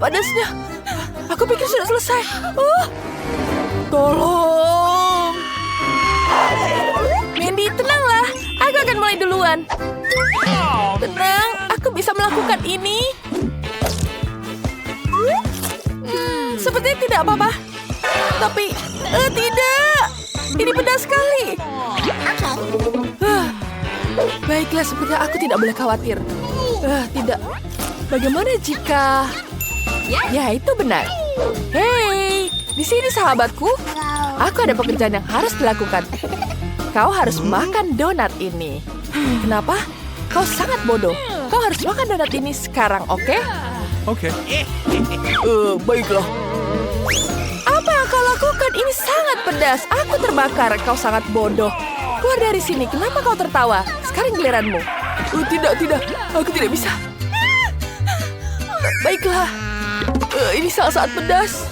Panasnya. Aku pikir sudah selesai. Tolong. Mandy, tenanglah. Aku akan mulai duluan. Tenang, aku bisa melakukan ini. Sepertinya tidak apa-apa. Tapi, tidak. Ini pedas sekali. Baiklah, sepertinya aku tidak boleh khawatir. Tidak. Bagaimana jika... Ya, itu benar. Hei, di sini sahabatku. Aku ada pekerjaan yang harus dilakukan. Kau harus makan donat ini. Kenapa? Kau sangat bodoh. Kau harus makan donat ini sekarang, oke? Oke. Baiklah. Apa yang kau lakukan? Ini sangat pedas. Aku terbakar. Kau sangat bodoh. Keluar dari sini. Kenapa kau tertawa? Sekarang giliranmu. Tidak. Aku tidak bisa. Baiklah. Ini sangat pedas.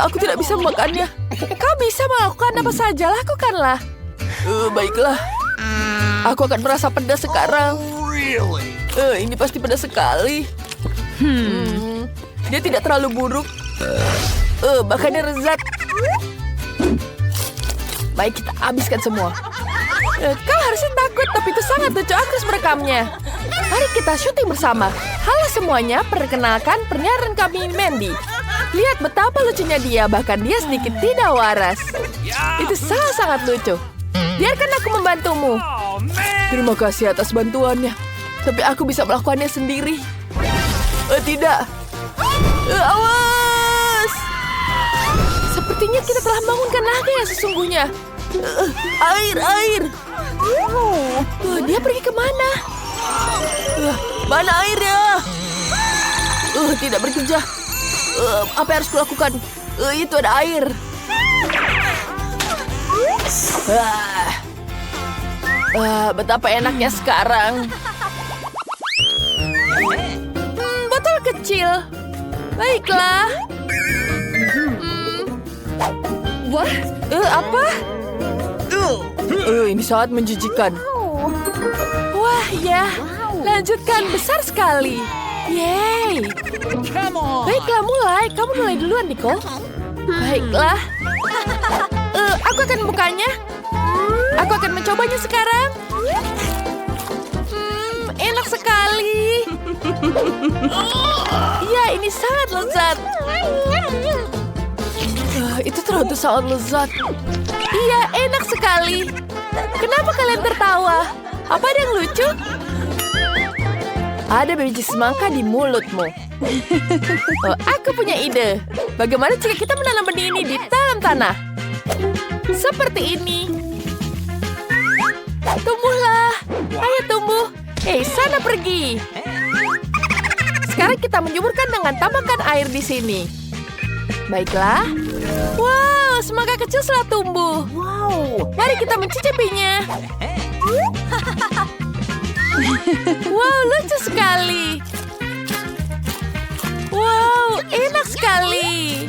Aku tidak bisa memakannya. Kau bisa melakukan apa saja. Lakukanlah. Baiklah. Aku akan merasa pedas sekarang. Ini pasti pedas sekali. Dia tidak terlalu buruk. Bahkan dia lezat. Baik, kita habiskan semua. Kau harusnya takut, tapi itu sangat lucu. Aku harus merekamnya. Mari kita syuting bersama. Halo semuanya, perkenalkan penyiaran kami, Mandy. Lihat betapa lucunya dia, bahkan dia sedikit tidak waras. Itu sangat-sangat lucu. Biarkan aku membantumu. Terima kasih atas bantuannya. Tapi aku bisa melakukannya sendiri. Tidak. Awas! Sepertinya kita telah membangunkan naga yang sesungguhnya. Air. Dia pergi kemana? Mana airnya? Tidak bekerja. Apa yang harus kulakukan? Itu ada air. Betapa enaknya sekarang. Botol kecil. Baiklah. Wah, apa? Ini sangat menjijikan. Wah, ya. Lanjutkan, besar sekali. Yeay. Baiklah, mulai. Kamu mulai duluan, Nico. Baiklah. Aku akan membukanya. Aku akan mencobanya sekarang. Enak sekali. Ya, ini sangat lezat. Itu ternyata sangat lezat. Iya, enak sekali. Kenapa kalian tertawa? Apa ada yang lucu? Ada biji semangka di mulutmu. Aku punya ide. Bagaimana jika kita menanam benih ini di dalam tanah? Seperti ini. Tumbuhlah. Ayo tumbuh. Hei, sana pergi. Sekarang kita menjuburkan dengan tambahkan air di sini. Baiklah. Wow, semangka kecil telah tumbuh. Wow. Mari kita mencicipinya. Wow, lucu sekali. Wow, enak sekali.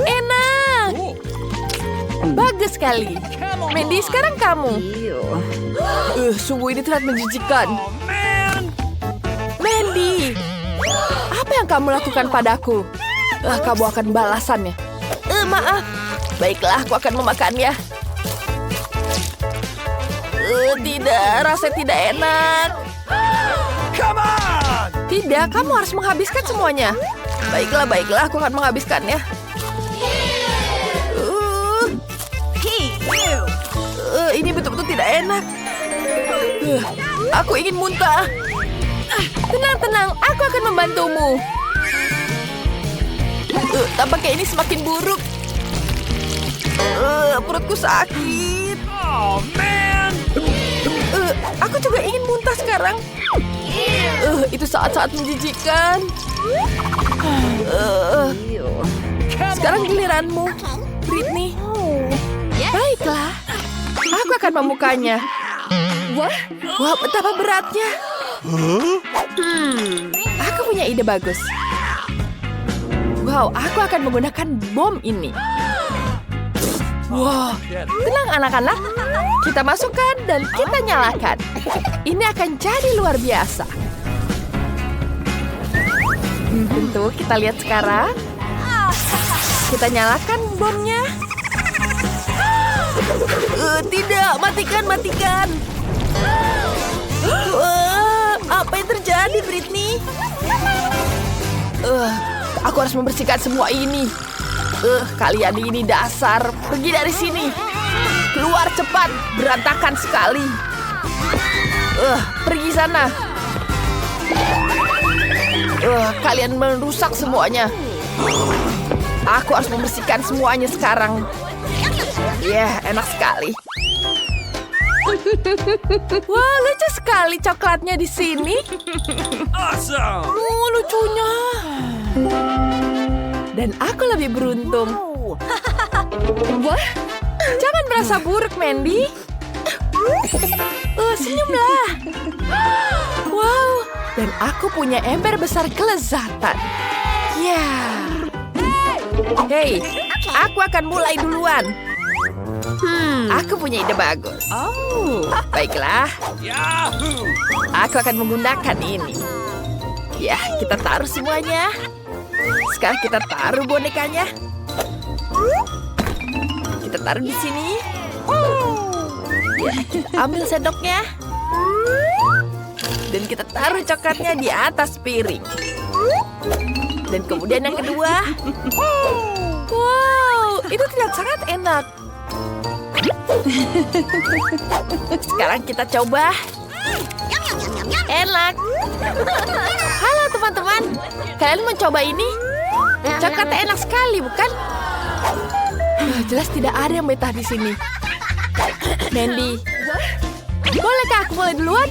Enak. Bagus sekali. Mandy, sekarang kamu. Sungguh ini terlihat menjijikan. Mandy, apa yang kamu lakukan padaku? Kamu akan balasannya. Maaf. Baiklah, aku akan memakannya. Tidak, rasanya tidak enak. Tidak, kamu harus menghabiskan semuanya. Baiklah, aku akan menghabiskannya. Ini betul-betul tidak enak. Aku ingin muntah. Tenang, aku akan membantumu. Tampaknya ini semakin buruk. Perutku sakit. Aku juga ingin muntah sekarang. Itu saat-saat menjijikan. Sekarang giliranmu, Britney. Baiklah, aku akan membukanya. Wah, betapa beratnya. Aku punya ide bagus. Wow, aku akan menggunakan bom ini. Wow, tenang anak-anak. Kita masukkan dan kita nyalakan. Ini akan jadi luar biasa. Tentu, kita lihat sekarang. Kita nyalakan bomnya. Tidak, matikan. Apa yang terjadi, Britney? Aku harus membersihkan semua ini. Kalian ini dasar. Pergi dari sini. Keluar cepat. Berantakan sekali. Pergi sana. Kalian merusak semuanya. Aku harus membersihkan semuanya sekarang. Enak sekali. Wah, lucu sekali coklatnya di sini. Awesome! Lucunya. Dan aku lebih beruntung. Wah, jangan merasa buruk, Mandy. Senyumlah. Wow, dan aku punya ember besar kelezatan. Hei, aku akan mulai duluan. Aku punya ide bagus. Baiklah, Yahoo! aku akan menggunakan ini. Kita taruh semuanya. Sekarang kita taruh bonekanya. Kita taruh di sini. Kita ambil sendoknya. Dan kita taruh coklatnya di atas piring. Dan kemudian yang kedua. Wow, itu terlihat sangat enak. Sekarang kita coba. Enak. Halo teman-teman, kalian mau coba ini? Coklatnya enak sekali, bukan? Jelas tidak ada yang betah di sini. Mandy, bolehkah aku mulai duluan?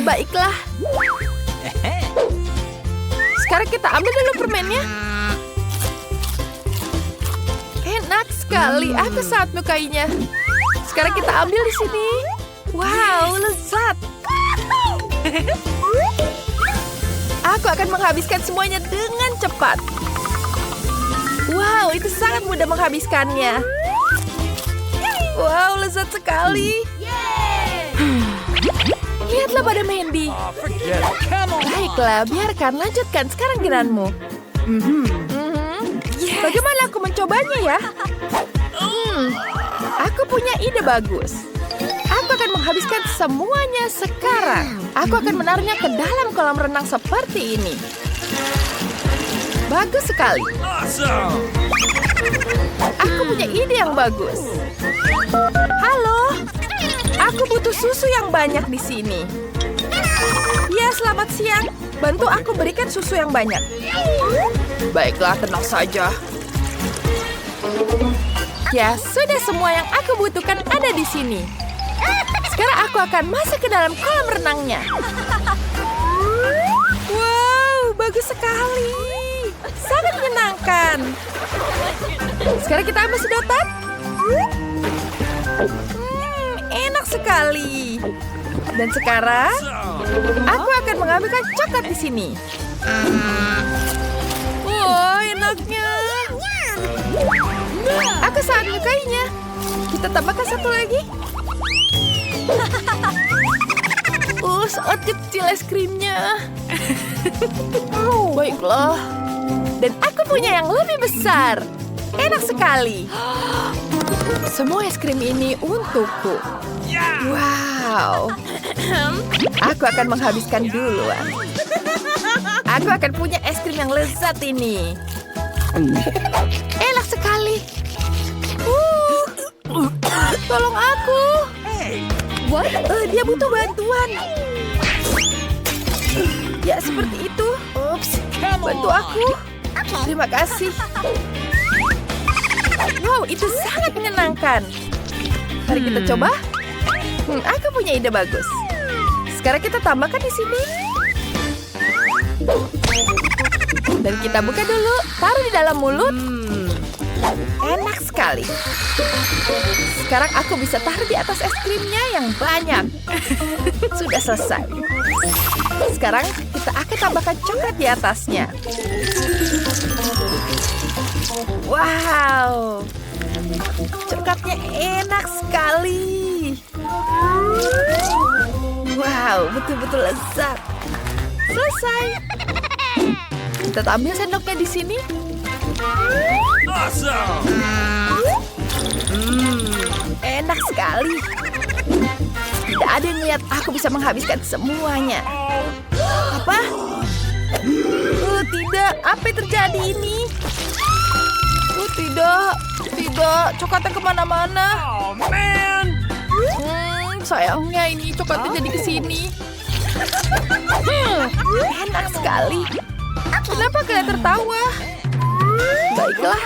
Baiklah. Sekarang kita ambil dulu permennya. Enak sekali, aku sangat menyukainya. Sekarang kita ambil di sini. Wow, lezat. Aku akan menghabiskan semuanya dengan cepat. Wow, itu sangat mudah menghabiskannya. Wow, lezat sekali. Lihatlah pada Mandy. Forget it. Come on! Baiklah, biarkan lanjutkan sekarang giliranmu. Bagaimana aku mencobanya ya? Aku punya ide bagus. Aku akan menghabiskan semuanya sekarang. Aku akan menaruhnya ke dalam kolam renang seperti ini. Bagus sekali. Awesome! Aku punya ide yang bagus. Halo, aku butuh susu yang banyak di sini. Ya, selamat siang. Bantu aku berikan susu yang banyak. Baiklah, tenang saja. Ya, sudah semua yang aku butuhkan ada di sini. Sekarang aku akan masuk ke dalam kolam renangnya. Wow, bagus sekali. Sangat menyenangkan. Sekarang kita ambil sedotan. Enak sekali. Dan sekarang, aku akan mengambilkan coklat di sini. Wow, enaknya. Aku sangat menyukainya. Kita tambahkan satu lagi. Sangat kecil es krimnya. Baiklah. Dan aku punya yang lebih besar. Enak sekali. Semua es krim ini untukku. Wow. Aku akan menghabiskan duluan. Aku akan punya es krim yang lezat ini. Enak sekali. Tolong aku. Dia butuh bantuan. Ya, seperti itu. Bantu aku. Terima kasih. Wow, itu sangat menyenangkan. Mari kita coba. Aku punya ide bagus. Sekarang kita tambahkan di sini. Dan kita buka dulu. Taruh di dalam mulut. Enak sekali. Sekarang aku bisa taruh di atas es krimnya yang banyak. Sudah selesai. Sekarang kita akan tambahkan coklat di atasnya. Wow. Coklatnya enak sekali. Wow, betul-betul lezat. Selesai. Kita ambil sendoknya di sini. Awesome! Enak sekali. Tidak ada yang lihat aku bisa menghabiskan semuanya. Apa? Tidak. Apa yang terjadi ini? Tidak. Coklatnya kemana-mana. Oh, man! Sayangnya ini coklatnya jadi kesini. Enak sekali. Kenapa kalian tertawa? Baiklah.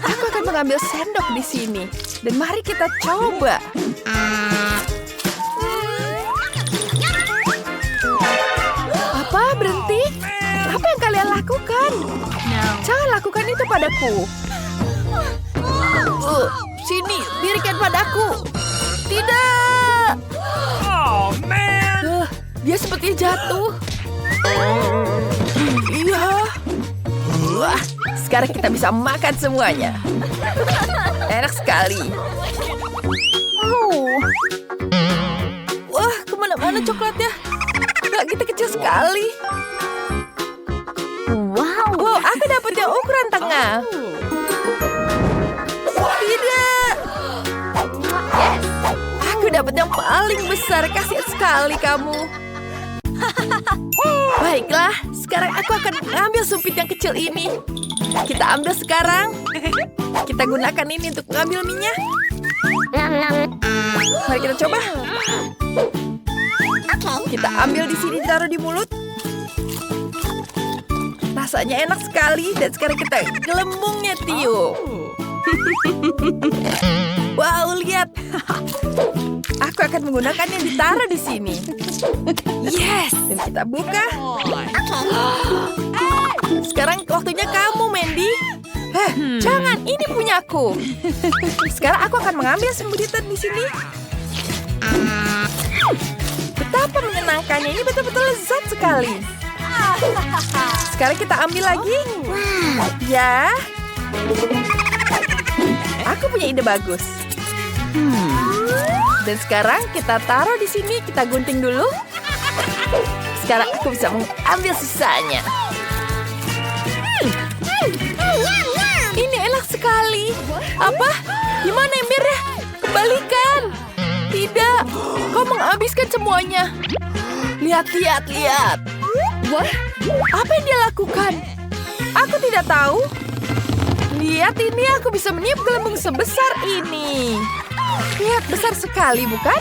Aku akan mengambil sendok di sini. Dan mari kita coba. Apa? Berhenti? Apa yang kalian lakukan? Jangan lakukan itu padaku. Sini, berikan padaku. Tidak. Oh, man! Dia seperti jatuh. Iya. Wah, sekarang kita bisa makan semuanya. Enak sekali. Wah, kemana-mana coklatnya. Nggak gitu kecil sekali. Wow, aku dapat yang ukuran tengah. Tidak. Aku dapat yang paling besar. Kasihan sekali kamu. Baiklah, sekarang aku akan mengambil sumpit yang kecil ini. Kita ambil sekarang. Kita gunakan ini untuk mengambil minyak. Mari kita coba. Kita ambil di sini, taruh di mulut. Rasanya enak sekali. Dan sekarang kita gelembungnya tiup. Wow, lihat. Aku akan menggunakan yang ditaruh di sini. Yes. Dan kita buka. Sekarang waktunya kamu, Mandy. Jangan, ini punyaku. Sekarang aku akan mengambil sembuditan di sini. Betapa menyenangkannya, ini betul-betul lezat sekali. Sekarang kita ambil lagi. Ya. Aku punya ide bagus. Dan sekarang kita taruh di sini, kita gunting dulu. Sekarang aku bisa mengambil sisanya. Ini enak sekali. Apa? Di mana embernya? Kembalikan. Tidak. Kau menghabiskan semuanya. Lihat. Wah, apa yang dia lakukan? Aku tidak tahu. Lihat ini, aku bisa meniup gelembung sebesar ini. Lihat, besar sekali, bukan?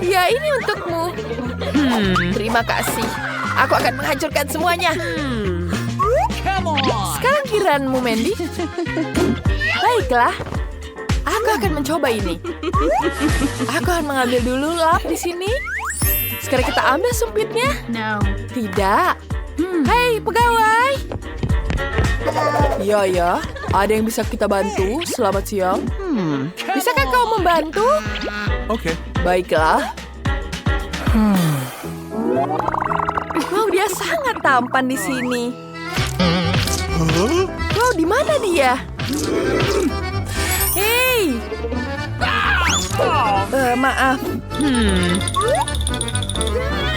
Ya, ini untukmu. Terima kasih. Aku akan menghancurkan semuanya. Sekarang giliranmu, Mandy. Baiklah. Aku akan mencoba ini. Aku akan mengambil dulu lap di sini. Sekarang kita ambil sumpitnya. Tidak. Hei, pegawai. Ya. Ada yang bisa kita bantu? Selamat siang. Bisakah kau membantu? Okay. Baiklah. Wow, dia sangat tampan di sini. Wow, di mana dia? Hei. Maaf.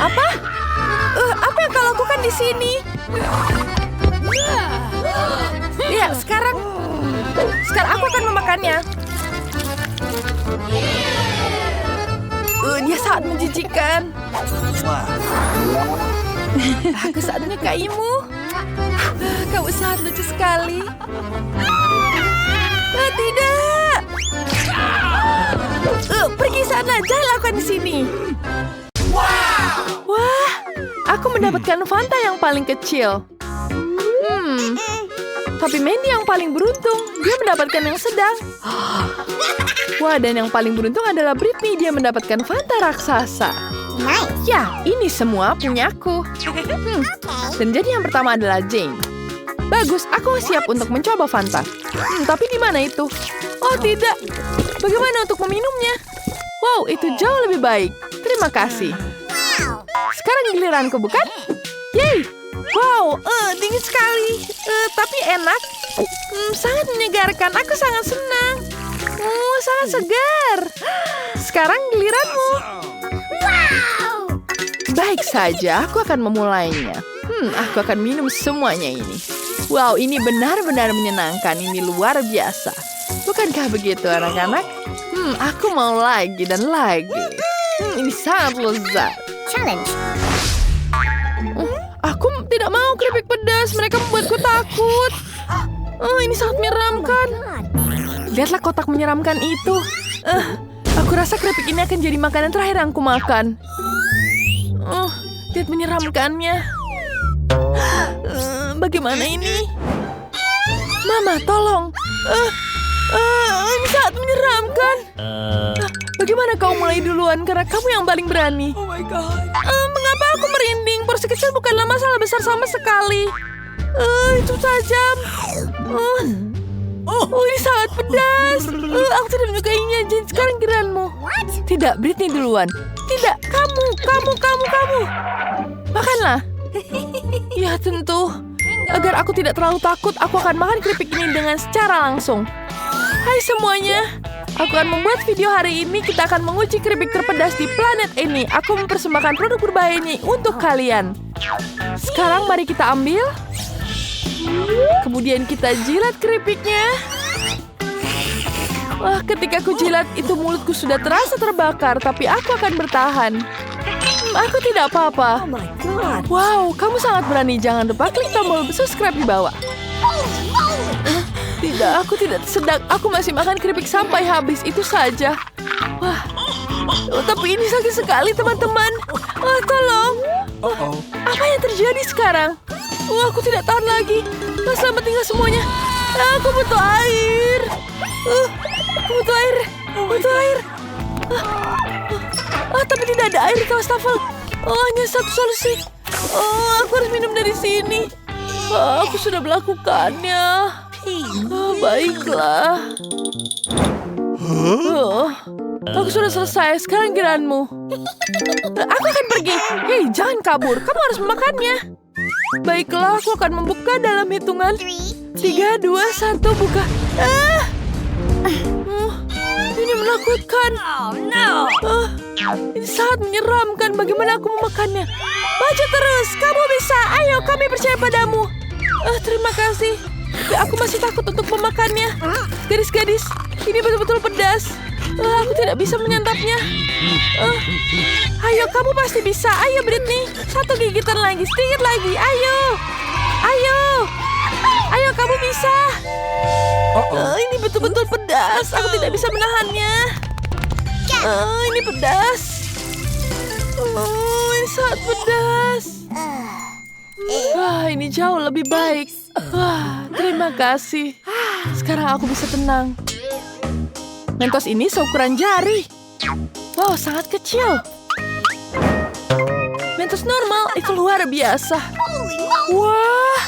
Apa? Apa yang kau lakukan di sini? Ya, sekarang aku akan memakannya. Dia sangat menjijikan. Aku sangat menyukaimu. Kamu sangat lucu sekali. Tidak. Pergi sana, jangan lakukan di sini. Wah, aku mendapatkan Fanta yang paling kecil. Tapi Mandy yang paling beruntung. Dia mendapatkan yang sedang. Wah, dan yang paling beruntung adalah Britney. Dia mendapatkan Fanta raksasa. Ya, ini semua punyaku. Dan jadi yang pertama adalah Jane. Bagus, aku siap untuk mencoba Fanta. Tapi di mana itu? Oh, tidak. Bagaimana untuk meminumnya? Wow, itu jauh lebih baik. Terima kasih. Sekarang giliranku, bukan? Yeay! Wow, dingin sekali. Tapi enak. Sangat menyegarkan. Aku sangat senang. Sangat segar. Sekarang giliranmu. Baik saja, aku akan memulainya. Aku akan minum semuanya ini. Wow, ini benar-benar menyenangkan. Ini luar biasa. Bukankah begitu, anak-anak? Aku mau lagi dan lagi. Ini sangat lezat. Challenge. Aku tidak mau keripik pedas. Mereka membuatku takut. Ini sangat menyeramkan. Lihatlah kotak menyeramkan itu. Aku rasa keripik ini akan jadi makanan terakhir yang aku makan. Lihat menyeramkannya. Bagaimana ini? Mama, tolong. Ini sangat menyeramkan. Bagaimana kau mulai duluan? Karena kamu yang paling berani. Oh my god. Mengapa aku merinding? Porsi kecil bukanlah masalah besar sama sekali. Itu tajam. Ini sangat pedas. Aku tidak menyukainya. Jadi sekarang giliranmu. Tidak, Britney duluan. Tidak, kamu. Makanlah. Ya tentu. Agar aku tidak terlalu takut, aku akan makan keripik ini dengan secara langsung. Hai semuanya. Aku akan membuat video hari ini. Kita akan menguji keripik terpedas di planet ini. Aku mempersembahkan produk berbahaya ini untuk kalian. Sekarang mari kita ambil. Kemudian kita jilat keripiknya. Wah, ketika aku jilat, itu mulutku sudah terasa terbakar. Tapi aku akan bertahan. Aku tidak apa-apa. Oh my god. Wow, kamu sangat berani. Jangan lupa klik tombol subscribe di bawah. Tidak, aku tidak sedang. Aku masih makan keripik sampai habis. Itu saja. Wah, tapi ini sakit sekali, teman-teman. Tolong. Apa yang terjadi sekarang? Aku tidak tahan lagi. Selamat tinggal semuanya. Aku butuh air. Aku butuh air. Tapi tidak ada air di wastafel. Hanya satu solusi. Aku harus minum dari sini. Aku sudah melakukannya. Baiklah. Aku sudah selesai. Sekarang giliranmu. Aku akan pergi. Hei, jangan kabur. Kamu harus memakannya. Baiklah, aku akan membuka dalam hitungan 3, 2, 1, buka. Ini menakutkan. Oh no. Ini sangat menyeramkan. Bagaimana aku memakannya? Maju terus, kamu bisa. Ayo, kami percaya padamu. Terima kasih. Tapi aku masih takut untuk memakannya. Gadis-gadis, ini betul-betul pedas. Aku tidak bisa menyantapnya. Ayo, kamu pasti bisa. Ayo, Britney. Satu gigitan lagi, sedikit lagi. Ayo. Ayo, kamu bisa. Ini betul-betul pedas. Aku tidak bisa menahannya. Ini pedas. Ini sangat pedas. Ini jauh lebih baik. Terima kasih. Sekarang aku bisa tenang. Mentos ini seukuran jari. Wow, sangat kecil. Mentos normal itu luar biasa. Wah,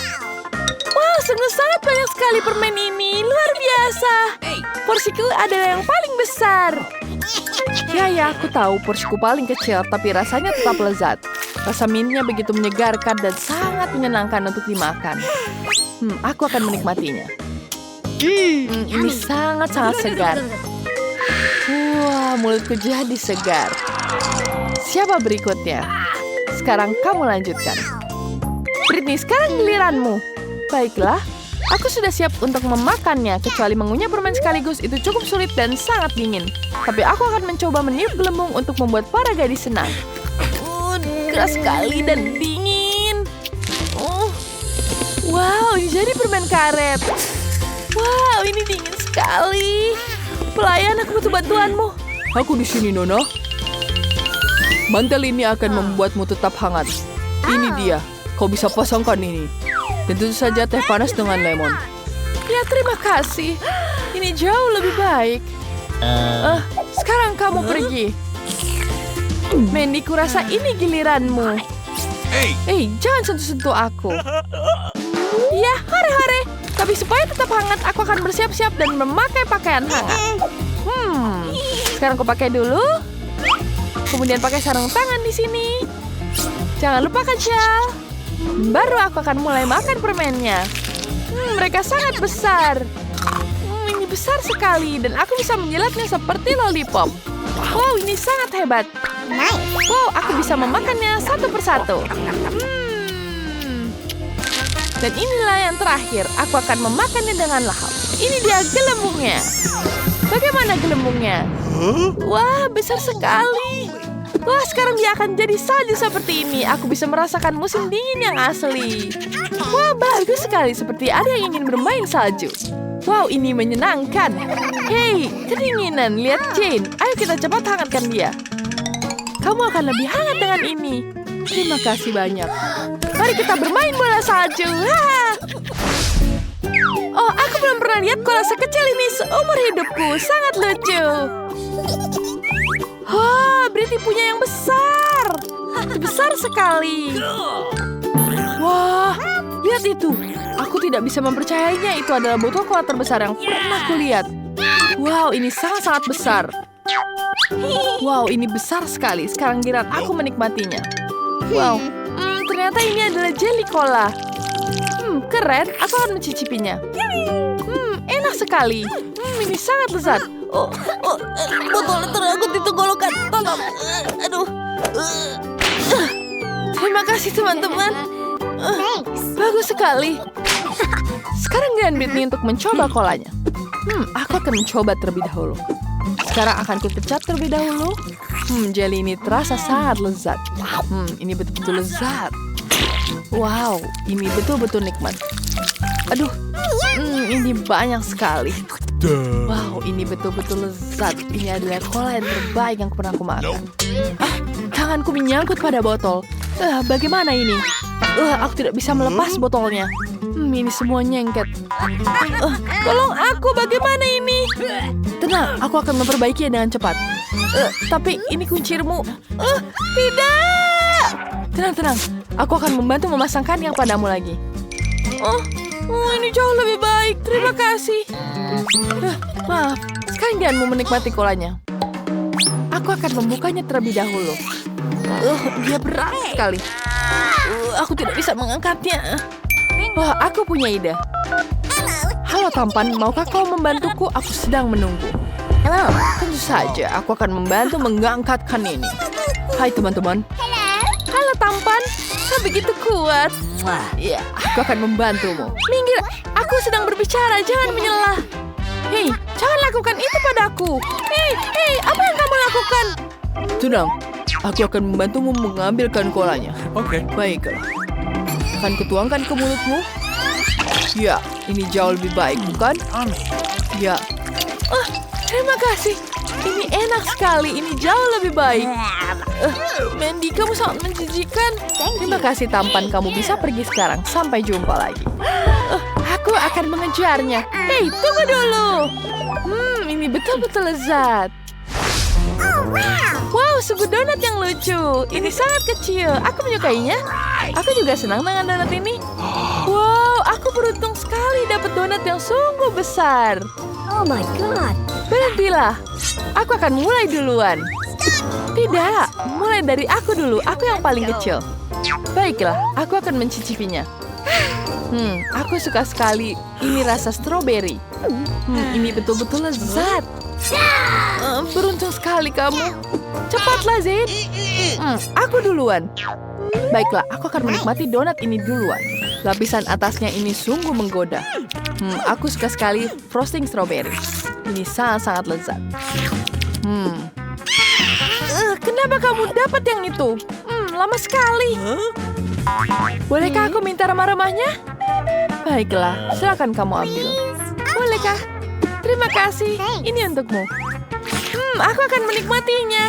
sangat banyak sekali permen ini. Luar biasa. Porsiku adalah yang paling besar. Ya, aku tahu porsiku paling kecil, tapi rasanya tetap lezat. Rasa mintnya begitu menyegarkan dan sangat menyenangkan untuk dimakan. Aku akan menikmatinya. Ini sangat-sangat segar. Wah, mulutku jadi segar. Siapa berikutnya? Sekarang kamu lanjutkan. Britney, sekarang giliranmu. Baiklah, aku sudah siap untuk memakannya. Kecuali mengunyah permen sekaligus, itu cukup sulit dan sangat dingin. Tapi aku akan mencoba meniup gelembung untuk membuat para gadis senang. Keras sekali dan dingin. Wow, ini jadi permen karet. Wow, ini dingin sekali. Pelayan, aku butuh bantuanmu. Aku di sini, Nona. Mantel ini akan membuatmu tetap hangat. Ini dia. Kau bisa pasangkan ini. Dan tentu saja teh panas dengan lemon. Ya, terima kasih. Ini jauh lebih baik. Sekarang kamu pergi. Mandy, kurasa ini giliranmu. Jangan sentuh-sentuh aku. Ya, hore-hore. Tapi supaya tetap hangat, aku akan bersiap-siap dan memakai pakaian hangat. Sekarang aku pakai dulu. Kemudian pakai sarung tangan di sini. Jangan lupakan shawl. Baru aku akan mulai makan permennya. Mereka sangat besar. Ini besar sekali dan aku bisa menjilatnya seperti lollipop. Wow, ini sangat hebat. Wow, aku bisa memakannya satu persatu. Dan inilah yang terakhir, aku akan memakannya dengan lahap. Ini dia gelembungnya. Bagaimana gelembungnya? Wah, besar sekali. Wah, sekarang dia akan jadi salju seperti ini. Aku bisa merasakan musim dingin yang asli. Wah, bagus sekali. Seperti ada yang ingin bermain salju. Wow, ini menyenangkan. Hei, kedinginan. Lihat Jane. Ayo kita cepat hangatkan dia. Kamu akan lebih hangat dengan ini. Terima kasih banyak. Mari kita bermain bola salju. Oh, aku belum pernah lihat koala sekecil ini seumur hidupku. Sangat lucu. Oh, Britty punya yang besar. Besar sekali. Wah, lihat itu. Aku tidak bisa mempercayainya. Itu adalah botol koala terbesar yang pernah kulihat. Wow, ini sangat-sangat besar. Wow, ini besar sekali. Sekarang giliran aku menikmatinya. Wow, ternyata ini adalah jelly cola. Keren. Aku akan mencicipinya. Enak sekali. Ini sangat lezat. Botol terangkut di tenggorokan. Tolong. Aduh. Terima kasih teman-teman. Bagus sekali. Sekarang giliran Britney untuk mencoba kolanya. Aku akan mencoba terlebih dahulu. Sekarang akan kupecat terlebih dahulu. Jelly ini terasa sangat lezat. Ini betul-betul lezat. Wow, ini betul-betul nikmat. Aduh, ini banyak sekali. Wow, ini betul-betul lezat. Ini adalah cola yang terbaik yang pernah aku makan. Tanganku menyangkut pada botol. Bagaimana ini? Aku tidak bisa melepas botolnya. Ini semua nyengket. Tolong aku, bagaimana ini? Tenang, aku akan memperbaikinya dengan cepat. Tapi ini kuncimu. Tidak! Tenang. Aku akan membantu memasangkan yang padamu lagi. Ini jauh lebih baik. Terima kasih. Maaf, sekarang jangan mau menikmati kolanya. Aku akan membukanya terlebih dahulu. Dia berat sekali. Aku tidak bisa mengangkatnya. Wah, aku punya ide. Halo tampan, maukah kau membantuku? Aku sedang menunggu. Tentu saja, aku akan membantu mengangkatkan ini. Hai teman-teman. Halo tampan, kau begitu kuat. Ya, aku akan membantumu. Minggir, aku sedang berbicara, jangan menyelah. Hei, jangan lakukan itu padaku. Hei, apa yang kamu lakukan? Tenang, aku akan membantumu mengambilkan kolanya. Oke. Baiklah. Akan kutuangkan ke mulutmu. Ya, ini jauh lebih baik, bukan? Ya. Terima kasih. Ini enak sekali. Ini jauh lebih baik. Mandy, kamu sangat menjijikan. Terima kasih tampan. Kamu bisa pergi sekarang. Sampai jumpa lagi. Aku akan mengejarnya. Hei, tunggu dulu. Ini betul-betul lezat. Wow, sugu donat yang lucu. Ini sangat kecil. Aku menyukainya. Aku juga senang dengan donat ini. Wow, aku beruntung sekali dapat donat yang sungguh besar. Oh my god. Berhentilah. Aku akan mulai duluan. Tidak, mulai dari aku dulu. Aku yang paling kecil. Baiklah, aku akan mencicipinya. Aku suka sekali. Ini rasa stroberi. Ini betul-betul lezat. Beruntung sekali kamu. Cepatlah, Zain. Aku duluan. Baiklah, aku akan menikmati donat ini duluan. Lapisan atasnya ini sungguh menggoda. Aku suka sekali frosting strawberry. Ini sangat-sangat lezat. Kenapa kamu dapat yang itu? Lama sekali. Bolehkah aku minta remah-remahnya? Baiklah, silakan kamu ambil. Bolehkah? Terima kasih. Ini untukmu. Aku akan menikmatinya.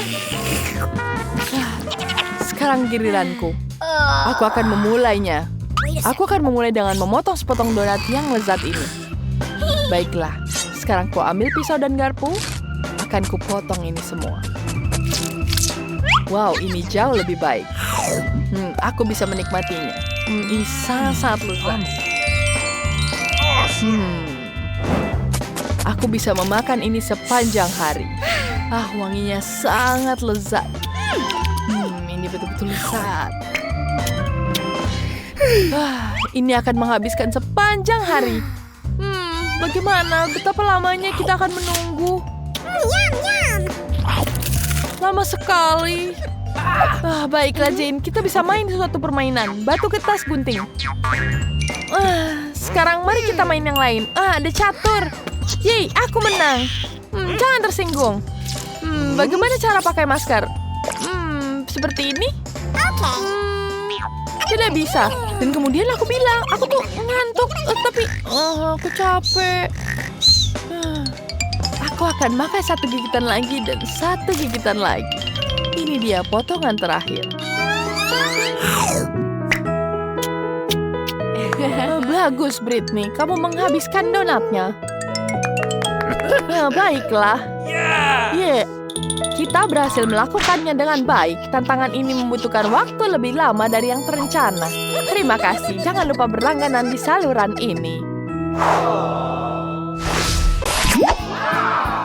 Sekarang giliranku. Aku akan memulainya. Aku akan memulai dengan memotong sepotong donat yang lezat ini. Baiklah, sekarang ku ambil pisau dan garpu. Akan kupotong ini semua. Wow, ini jauh lebih baik. Aku bisa menikmatinya. Ini sangat-sangat lezat. Aku bisa memakan ini sepanjang hari. Wanginya sangat lezat. Ini betul-betul lezat. Ini akan menghabiskan sepanjang hari. Bagaimana? Betapa lamanya kita akan menunggu? Lama sekali. Baiklah Jane, kita bisa main suatu permainan. Batu kertas gunting. Sekarang mari kita main yang lain. Ada catur. Yeay, aku menang. Jangan tersinggung. Bagaimana cara pakai masker? Seperti ini? Tidak bisa. Dan kemudian aku bilang, aku tuh ngantuk, tapi aku capek. Aku akan makan satu gigitan lagi dan satu gigitan lagi. Ini dia potongan terakhir. Bagus, Britney. Kamu menghabiskan donatnya. Baiklah. Yeah. Kita berhasil melakukannya dengan baik. Tantangan ini membutuhkan waktu lebih lama dari yang terencana. Terima kasih. Jangan lupa berlangganan di saluran ini.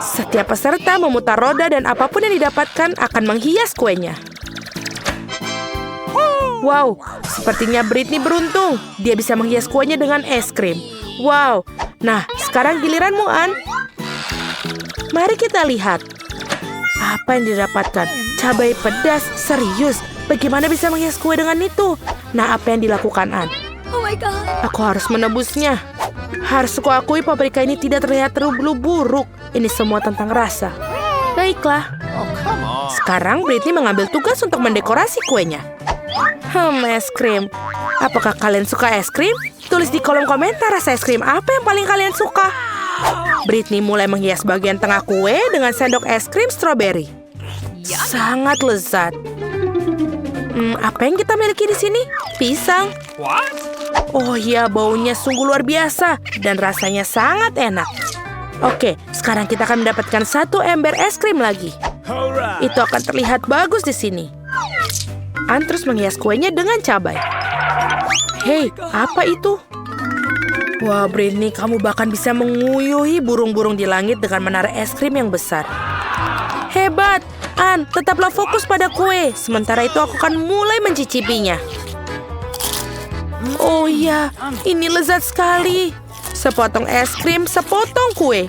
Setiap peserta memutar roda dan apapun yang didapatkan akan menghias kuenya. Wow, sepertinya Britney beruntung. Dia bisa menghias kuenya dengan es krim. Wow, nah sekarang giliranmu, Ann. Mari kita lihat. Apa yang didapatkan? Cabai pedas, serius. Bagaimana bisa menghias kue dengan itu? Nah, apa yang dilakukan, Ann? Oh my God. Aku harus menebusnya. Harus kuakui paprika ini tidak terlihat terlalu buruk. Ini semua tentang rasa. Baiklah. Sekarang Britney mengambil tugas untuk mendekorasi kuenya. Es krim. Apakah kalian suka es krim? Tulis di kolom komentar rasa es krim apa yang paling kalian suka. Britney mulai menghias bagian tengah kue dengan sendok es krim stroberi. Sangat lezat. Apa yang kita miliki di sini? Pisang. What? Oh iya, baunya sungguh luar biasa dan rasanya sangat enak. Oke, sekarang kita akan mendapatkan satu ember es krim lagi. Itu akan terlihat bagus di sini. Ann terus menghias kuenya dengan cabai. Hei, apa itu? Wah, Britney, kamu bahkan bisa menguyuhi burung-burung di langit dengan menara es krim yang besar. Hebat! Ann, tetaplah fokus pada kue. Sementara itu aku akan mulai mencicipinya. Oh iya, ini lezat sekali. Sepotong es krim, sepotong kue.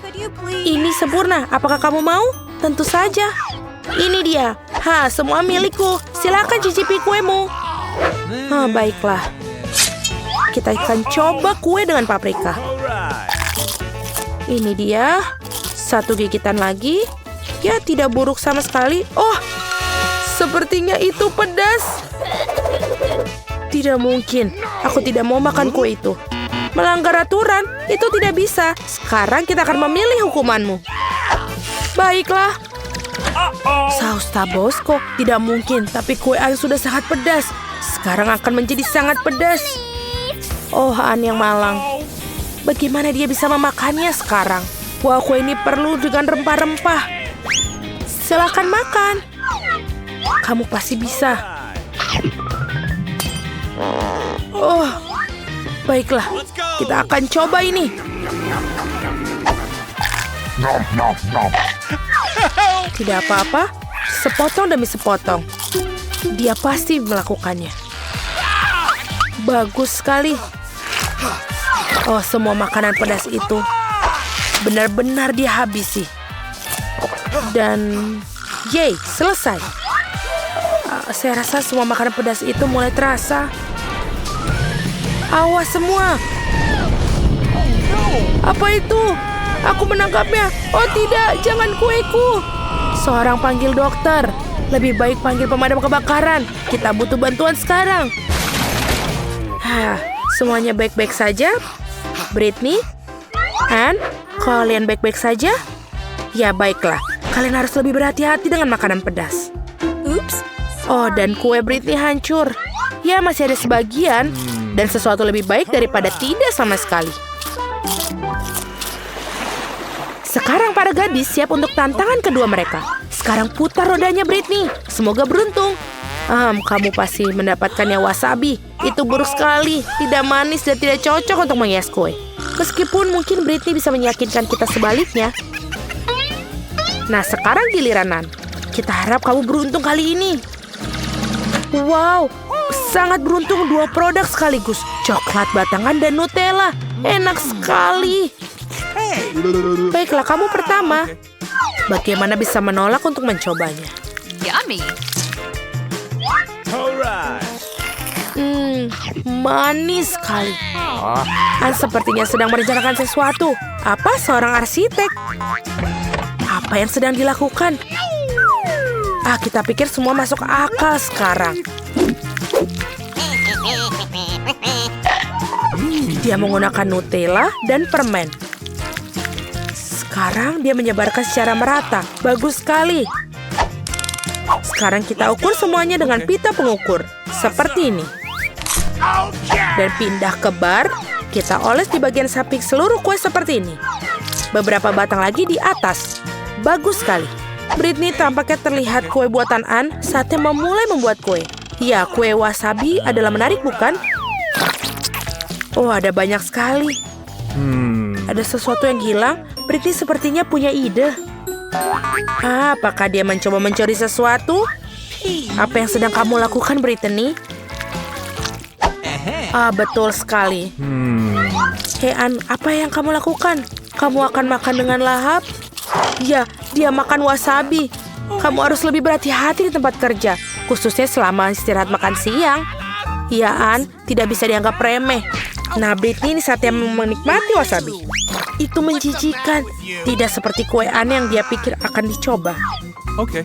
Ini sempurna. Apakah kamu mau? Tentu saja. Ini dia. Semua milikku. Silakan cicipi kuemu. Baiklah. Kita akan coba kue dengan paprika. Ini dia. Satu gigitan lagi. Ya, tidak buruk sama sekali. Oh, sepertinya itu pedas. Tidak mungkin. Aku tidak mau makan kue itu. Melanggar aturan, itu tidak bisa. Sekarang kita akan memilih hukumanmu. Baiklah. Saus Tabasco, tidak mungkin. Tapi kue Ann sudah sangat pedas. Sekarang akan menjadi sangat pedas. Oh, Ann yang malang. Bagaimana dia bisa memakannya sekarang? Wah, kue ini perlu dengan rempah-rempah. Silakan makan. Kamu pasti bisa. Oh, baiklah. Kita akan coba ini. Tidak apa-apa. Sepotong demi sepotong. Dia pasti melakukannya. Bagus sekali. Oh, semua makanan pedas itu benar-benar dia habisi. Dan yay, selesai. Saya rasa semua makanan pedas itu mulai terasa. Awas semua. Apa itu? Aku menangkapnya. Oh tidak, jangan kueku. Seorang panggil dokter. Lebih baik panggil pemadam kebakaran. Kita butuh bantuan sekarang. Semuanya baik-baik saja? Britney? Ann? Kalian baik-baik saja? Ya baiklah. Kalian harus lebih berhati-hati dengan makanan pedas. Ups. Oh, dan kue Britney hancur. Ya, masih ada sebagian. Dan sesuatu lebih baik daripada tidak sama sekali. Sekarang para gadis siap untuk tantangan kedua mereka. Sekarang putar rodanya Britney. Semoga beruntung. Kamu pasti mendapatkannya wasabi. Itu buruk sekali. Tidak manis dan tidak cocok untuk menghias kue. Meskipun mungkin Britney bisa meyakinkan kita sebaliknya. Nah, sekarang giliran Ann. Kita harap kamu beruntung kali ini. Wow, sangat beruntung dua produk sekaligus. Coklat batangan dan Nutella. Enak sekali. Baiklah, kamu pertama. Bagaimana bisa menolak untuk mencobanya? Yummy. Manis sekali. An sepertinya sedang merencanakan sesuatu. Apa seorang arsitek? Apa yang sedang dilakukan? Kita pikir semua masuk akal sekarang. Dia menggunakan Nutella dan permen. Sekarang dia menyebarkan secara merata. Bagus sekali. Sekarang kita ukur semuanya dengan pita pengukur. Seperti ini. Dan pindah ke bar. Kita oles di bagian samping seluruh kue seperti ini. Beberapa batang lagi di atas. Bagus sekali. Britney tampaknya terlihat kue buatan Ann saatnya memulai membuat kue. Ya, kue wasabi adalah menarik, bukan? Oh, ada banyak sekali. Ada sesuatu yang hilang. Britney sepertinya punya ide. Apakah dia mencoba mencuri sesuatu? Apa yang sedang kamu lakukan, Britney? Betul sekali. Hei, Ann, apa yang kamu lakukan? Kamu akan makan dengan lahap? Ya, dia makan wasabi. Kamu harus lebih berhati-hati di tempat kerja, khususnya selama istirahat makan siang. Ya, Ann, tidak bisa dianggap remeh. Nah, Britney ini saatnya menikmati wasabi. Itu menjijikan. Tidak seperti kue Ann yang dia pikir akan dicoba. Okay.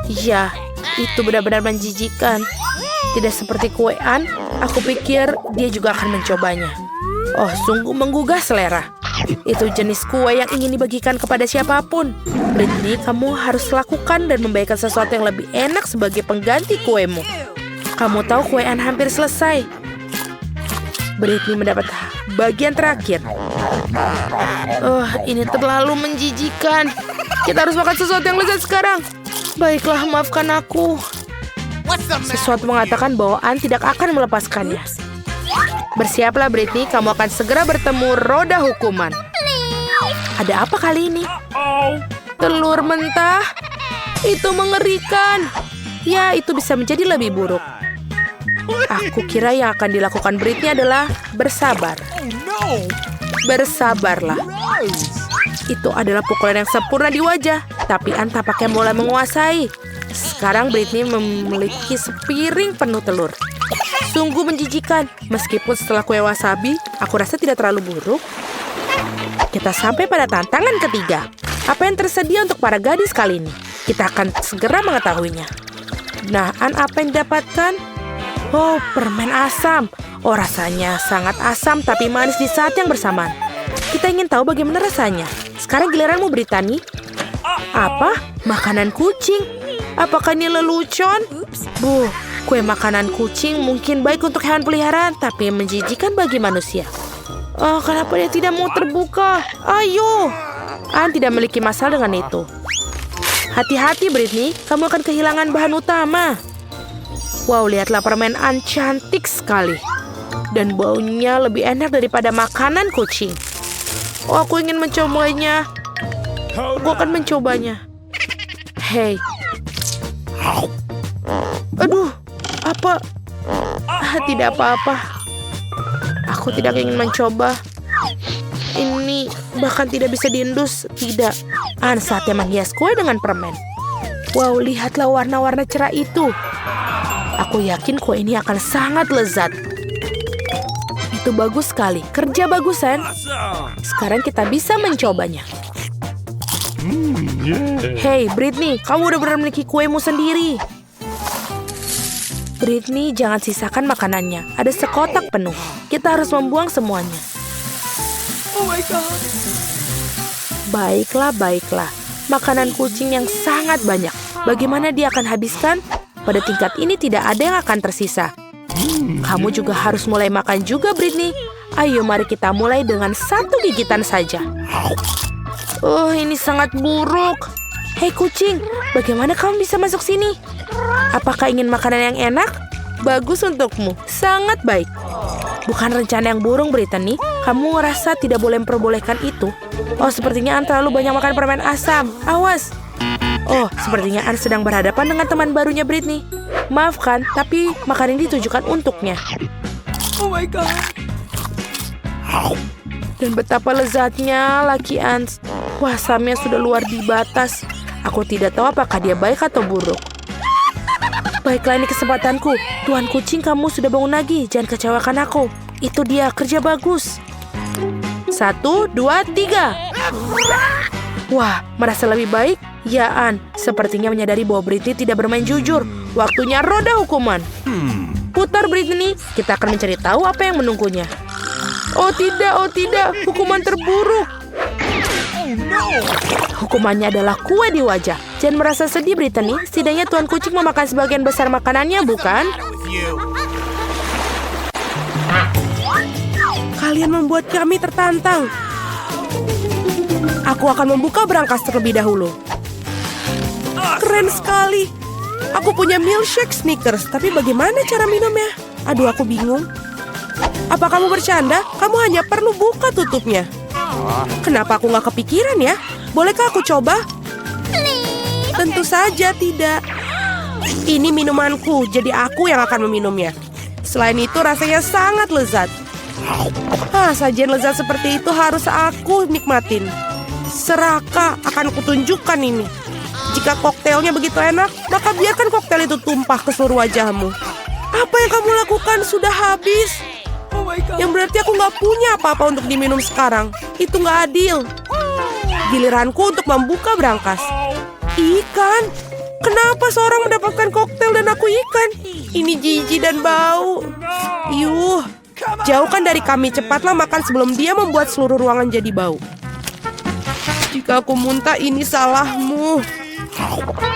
Ya, itu benar-benar menjijikan. Tidak seperti kue Ann, aku pikir dia juga akan mencobanya. Oh, sungguh menggugah selera. Itu jenis kue yang ingin dibagikan kepada siapapun. Britney, kamu harus lakukan dan membagikan sesuatu yang lebih enak sebagai pengganti kuemu. Kamu tahu kue Ann hampir selesai. Britney mendapat bagian terakhir. Ini terlalu menjijikan. Kita harus makan sesuatu yang lezat sekarang. Baiklah, maafkan aku. Sesuatu mengatakan bahwa Ann tidak akan melepaskannya. Bersiaplah, Britney. Kamu akan segera bertemu roda hukuman. Ada apa kali ini? Telur mentah? Itu mengerikan. Ya, itu bisa menjadi lebih buruk. Aku kira yang akan dilakukan Britney adalah bersabar. Bersabarlah. Itu adalah pukulan yang sempurna di wajah. Tapi Ann tampaknya mulai menguasai. Sekarang Britney memiliki sepiring penuh telur. Sungguh menjijikan. Meskipun setelah kue wasabi, aku rasa tidak terlalu buruk. Kita sampai pada tantangan ketiga. Apa yang tersedia untuk para gadis kali ini? Kita akan segera mengetahuinya. Nah, Ann, apa yang didapatkan? Oh, permen asam. Oh, rasanya sangat asam tapi manis di saat yang bersamaan. Kita ingin tahu bagaimana rasanya. Sekarang giliranmu, Britney. Apa? Makanan kucing? Apakah ini lelucon? Kue makanan kucing mungkin baik untuk hewan peliharaan, tapi menjijikan bagi manusia. Kenapa dia tidak mau terbuka? Ayo! Ann tidak memiliki masalah dengan itu. Hati-hati, Britney. Kamu akan kehilangan bahan utama. Wow, lihatlah permen Ann cantik sekali. Dan baunya lebih enak daripada makanan kucing. Oh, aku ingin mencobanya. Aku akan mencobanya. Hei. Aduh, apa? Tidak apa-apa. Aku tidak ingin mencoba. Ini bahkan tidak bisa diendus. Tidak. Ann saatnya menghias kue dengan permen. Wow, lihatlah warna-warna cerah itu. Aku yakin kue ini akan sangat lezat. Itu bagus sekali. Kerja bagus, Ann. Sekarang kita bisa mencobanya. Hei, Britney, kamu udah benar memiliki kuemu sendiri. Britney, jangan sisakan makanannya. Ada sekotak penuh. Kita harus membuang semuanya. Oh my God. Baiklah. Makanan kucing yang sangat banyak. Bagaimana dia akan habiskan? Pada tingkat ini tidak ada yang akan tersisa. Kamu juga harus mulai makan juga, Britney. Ayo, mari kita mulai dengan 1 gigitan saja. Ini sangat buruk. Hei kucing, bagaimana kamu bisa masuk sini? Apakah ingin makanan yang enak? Bagus untukmu, sangat baik. Bukan rencana yang burung, Britney. Kamu merasa tidak boleh memperbolehkan itu. Oh, sepertinya Ann terlalu banyak makan permen asam. Awas. Oh, sepertinya Ann sedang berhadapan dengan teman barunya Britney. Maafkan, tapi makanan ini ditujukan untuknya. Oh my God. Dan betapa lezatnya laki Ann. Wasamnya sudah luar di batas. Aku tidak tahu apakah dia baik atau buruk. Baiklah, ini kesempatanku. Tuan kucing, kamu sudah bangun lagi. Jangan kecewakan aku. Itu dia, kerja bagus. 1, 2, 3. Wah, merasa lebih baik? Ya, Ann. Sepertinya menyadari bahwa Britney tidak bermain jujur. Waktunya roda hukuman. Putar, Britney. Kita akan mencari tahu apa yang menunggunya. Oh tidak. Hukuman terburuk. Hukumannya adalah kue di wajah. Jangan merasa sedih, Britney. Setidaknya Tuan Kucing memakan sebagian besar makanannya, bukan? Kalian membuat kami tertantang. Aku akan membuka berangkas terlebih dahulu. Keren sekali. Aku punya milkshake Snickers, tapi bagaimana cara minumnya? Aduh, aku bingung. Apa kamu bercanda? Kamu hanya perlu buka tutupnya. Kenapa aku nggak kepikiran ya? Bolehkah aku coba? Tentu saja tidak. Ini minumanku, jadi aku yang akan meminumnya. Selain itu rasanya sangat lezat. Sajian lezat seperti itu harus aku nikmatin. Seraka, akan kutunjukkan ini. Jika koktailnya begitu enak, maka biarkan koktail itu tumpah ke seluruh wajahmu. Apa yang kamu lakukan sudah habis. Yang berarti aku nggak punya apa-apa untuk diminum sekarang. Itu nggak adil. Giliranku untuk membuka berangkas. Ikan? Kenapa seorang mendapatkan koktail dan aku ikan? Ini jijik dan bau. Yuh, jauhkan dari kami. Cepatlah makan sebelum dia membuat seluruh ruangan jadi bau. Jika aku muntah, ini salahmu.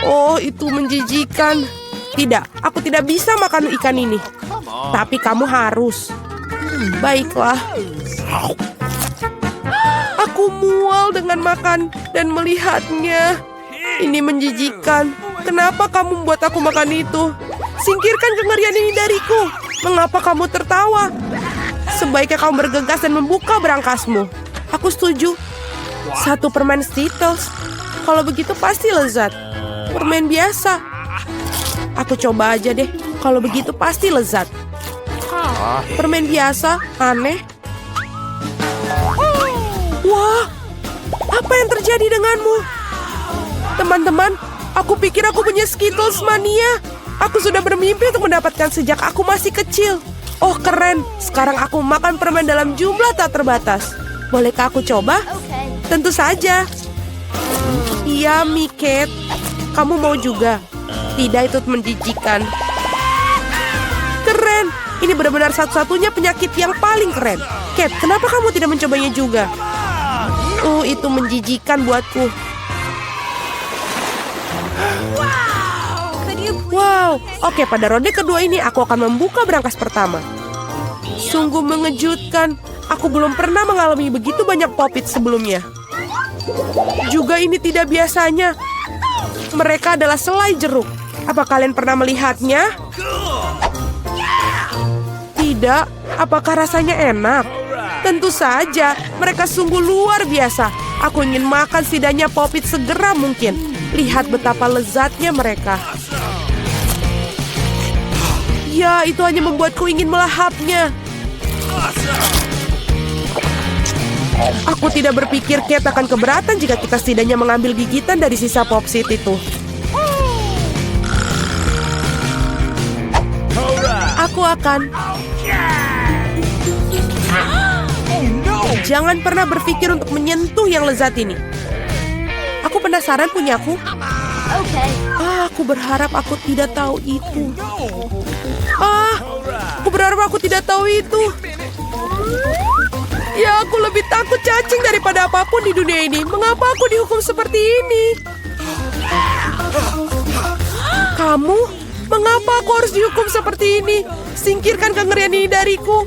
Oh, itu menjijikan. Tidak, aku tidak bisa makan ikan ini. Tapi kamu harus. Baiklah. Aku mual dengan makan dan melihatnya. Ini menjijikan. Kenapa kamu membuat aku makan itu? Singkirkan kengerian ini dariku. Mengapa kamu tertawa? Sebaiknya kamu bergegas dan membuka berangkasmu. Aku setuju. 1 permen Skittles. Kalau begitu pasti lezat. Permen biasa. Aku coba aja deh. Kalau begitu pasti lezat. Permen biasa, aneh. Wah, apa yang terjadi denganmu? Teman-teman, aku pikir aku punya Skittles mania. Aku sudah bermimpi untuk mendapatkan sejak aku masih kecil. Oh, keren. Sekarang aku makan permen dalam jumlah tak terbatas. Bolehkah aku coba? Tentu saja. Iya, Miket. Kamu mau juga? Tidak, itu menjijikan. Keren. Ini benar-benar satu-satunya penyakit yang paling keren. Cat, kenapa kamu tidak mencobanya juga? Itu menjijikan buatku. Wow. Oke, pada ronde kedua ini aku akan membuka berangkas pertama. Sungguh mengejutkan. Aku belum pernah mengalami begitu banyak popit sebelumnya. Juga ini tidak biasanya. Mereka adalah selai jeruk. Apa kalian pernah melihatnya? Tidak. Apakah rasanya enak? Tentu saja. Mereka sungguh luar biasa. Aku ingin makan setidaknya popit segera mungkin. Lihat betapa lezatnya mereka. Ya, itu hanya membuatku ingin melahapnya. Aku tidak berpikir Cat akan keberatan jika kita setidaknya mengambil gigitan dari sisa popsit itu. Aku akan. Jangan pernah berpikir untuk menyentuh yang lezat ini. Aku penasaran punyaku. Aku berharap aku tidak tahu itu. Aku berharap aku tidak tahu itu. Ya, aku lebih takut cacing daripada apapun di dunia ini. Mengapa aku dihukum seperti ini? Kamu? Mengapa aku harus dihukum seperti ini? Singkirkan kengerian ini dariku.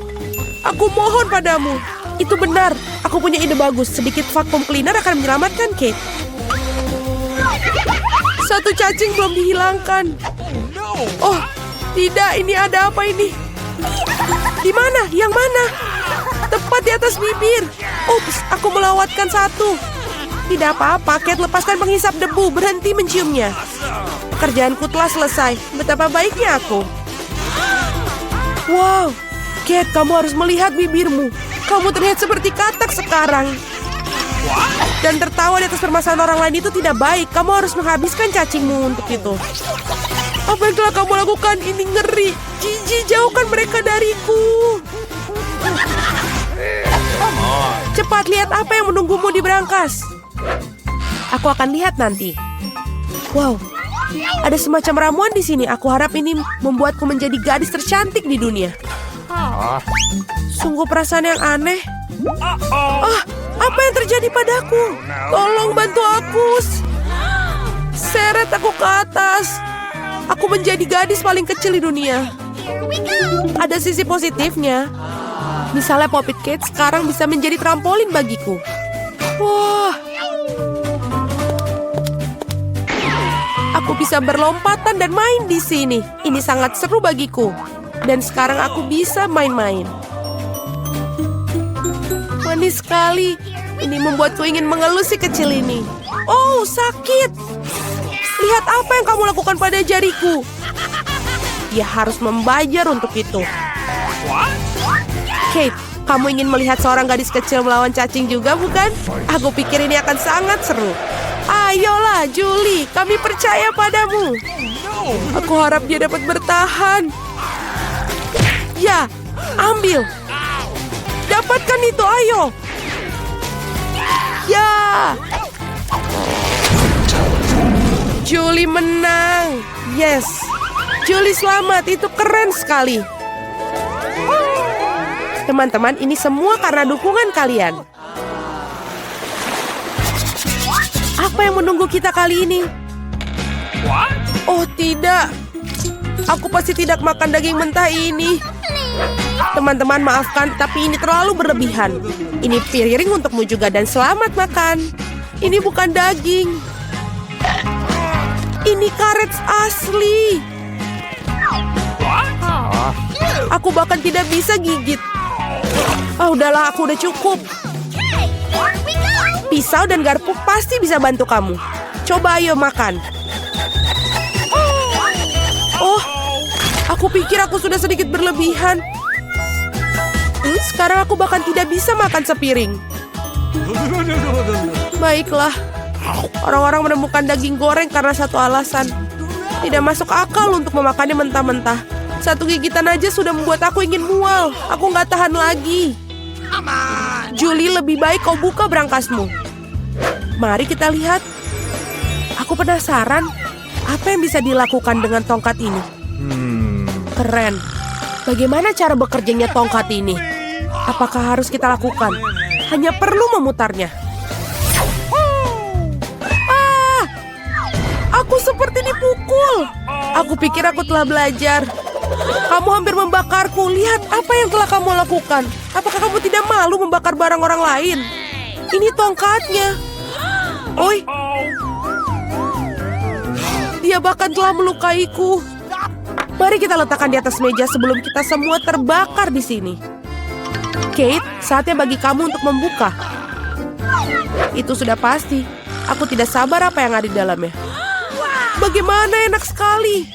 Aku mohon padamu. Itu benar. Aku punya ide bagus. Sedikit vacuum cleaner akan menyelamatkan Kate. Satu cacing belum dihilangkan. Oh, tidak. Ini ada apa ini? Di mana? Yang mana? Tepat di atas bibir. Ups, aku melawatkan satu. Tidak apa-apa, Kate, lepaskan penghisap debu. Berhenti menciumnya. Pekerjaanku telah selesai. Betapa baiknya aku. Wow, Kate, kamu harus melihat bibirmu. Kamu terlihat seperti katak sekarang. Dan tertawa di atas permasalahan orang lain itu tidak baik. Kamu harus menghabiskan cacingmu untuk itu. Apa yang telah kamu lakukan? Ini ngeri. Jijik, jauhkan mereka dariku. Cepat lihat apa yang menunggumu di berangkas. Aku akan lihat nanti. Wow, ada semacam ramuan di sini. Aku harap ini membuatku menjadi gadis tercantik di dunia. Sungguh perasaan yang aneh. Apa yang terjadi padaku? Tolong bantu aku. Seret aku ke atas. Aku menjadi gadis paling kecil di dunia. Ada sisi positifnya. Misalnya Poppet Kate sekarang bisa menjadi trampolin bagiku. Wah. Aku bisa berlompatan dan main di sini. Ini sangat seru bagiku. Dan sekarang aku bisa main-main. Manis sekali. Ini membuatku ingin mengelus si kecil ini. Oh, sakit. Lihat apa yang kamu lakukan pada jariku. Dia harus membayar untuk itu. Kate, kamu ingin melihat seorang gadis kecil melawan cacing juga, bukan? Aku pikir ini akan sangat seru. Ayolah, Julie, kami percaya padamu. Aku harap dia dapat bertahan. Ya, ambil. Dapatkan itu, ayo. Ya. Julie menang. Yes. Julie selamat, itu keren sekali. Teman-teman, ini semua karena dukungan kalian. Apa yang menunggu kita kali ini? Oh tidak. Aku pasti tidak makan daging mentah ini. Teman-teman maafkan, tapi ini terlalu berlebihan. Ini piring untukmu juga dan selamat makan. Ini bukan daging. Ini karet asli. Aku bahkan tidak bisa gigit. Udahlah, aku udah cukup. Pisau dan garpu pasti bisa bantu kamu. Coba ayo makan. Oh, aku pikir aku sudah sedikit berlebihan. Sekarang aku bahkan tidak bisa makan sepiring. Baiklah. Orang-orang menemukan daging goreng karena satu alasan. Tidak masuk akal untuk memakannya mentah-mentah. Satu gigitan aja sudah membuat aku ingin mual. Aku nggak tahan lagi. Julie, lebih baik kau buka berangkasmu. Mari kita lihat. Aku penasaran. Apa yang bisa dilakukan dengan tongkat ini? Keren. Bagaimana cara bekerjanya tongkat ini? Apakah harus kita lakukan? Hanya perlu memutarnya. Aku seperti dipukul. Aku pikir aku telah belajar. Kamu hampir membakarku. Lihat apa yang telah kamu lakukan. Apakah kamu tidak malu membakar barang orang lain? Ini tongkatnya. Oi. Dia bahkan telah melukaiku. Mari kita letakkan di atas meja sebelum kita semua terbakar di sini. Kate, saatnya bagi kamu untuk membuka. Itu sudah pasti. Aku tidak sabar apa yang ada di dalamnya. Bagaimana enak sekali.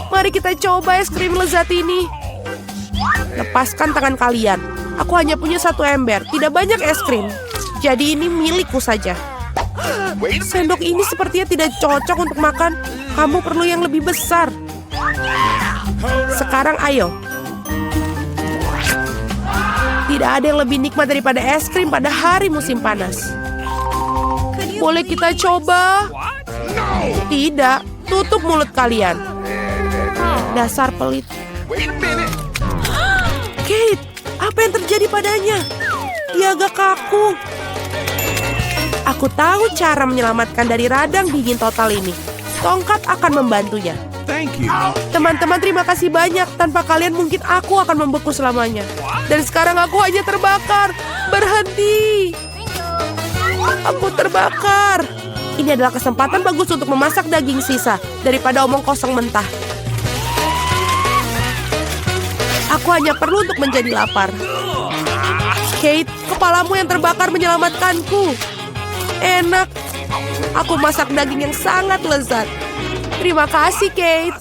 Mari kita coba es krim lezat ini. Lepaskan tangan kalian. Aku hanya punya satu ember. Tidak banyak es krim. Jadi ini milikku saja. Sendok ini sepertinya tidak cocok untuk makan. Kamu perlu yang lebih besar. Sekarang ayo. Tidak ada yang lebih nikmat daripada es krim pada hari musim panas. Boleh kita coba? Tidak, tutup mulut kalian. Dasar pelit. Kate, apa yang terjadi padanya? Dia agak kaku. Aku tahu cara menyelamatkan dari radang dingin total ini. Tongkat akan membantunya. Thank you. Teman-teman, terima kasih banyak. Tanpa kalian mungkin aku akan membeku selamanya. Dan sekarang aku hanya terbakar. Berhenti. Aku terbakar. Ini adalah kesempatan bagus untuk memasak daging sisa daripada omong kosong mentah. Aku hanya perlu untuk menjadi lapar. Kate, kepalamu yang terbakar menyelamatkanku. Enak. Aku masak daging yang sangat lezat. Terima kasih, Kate.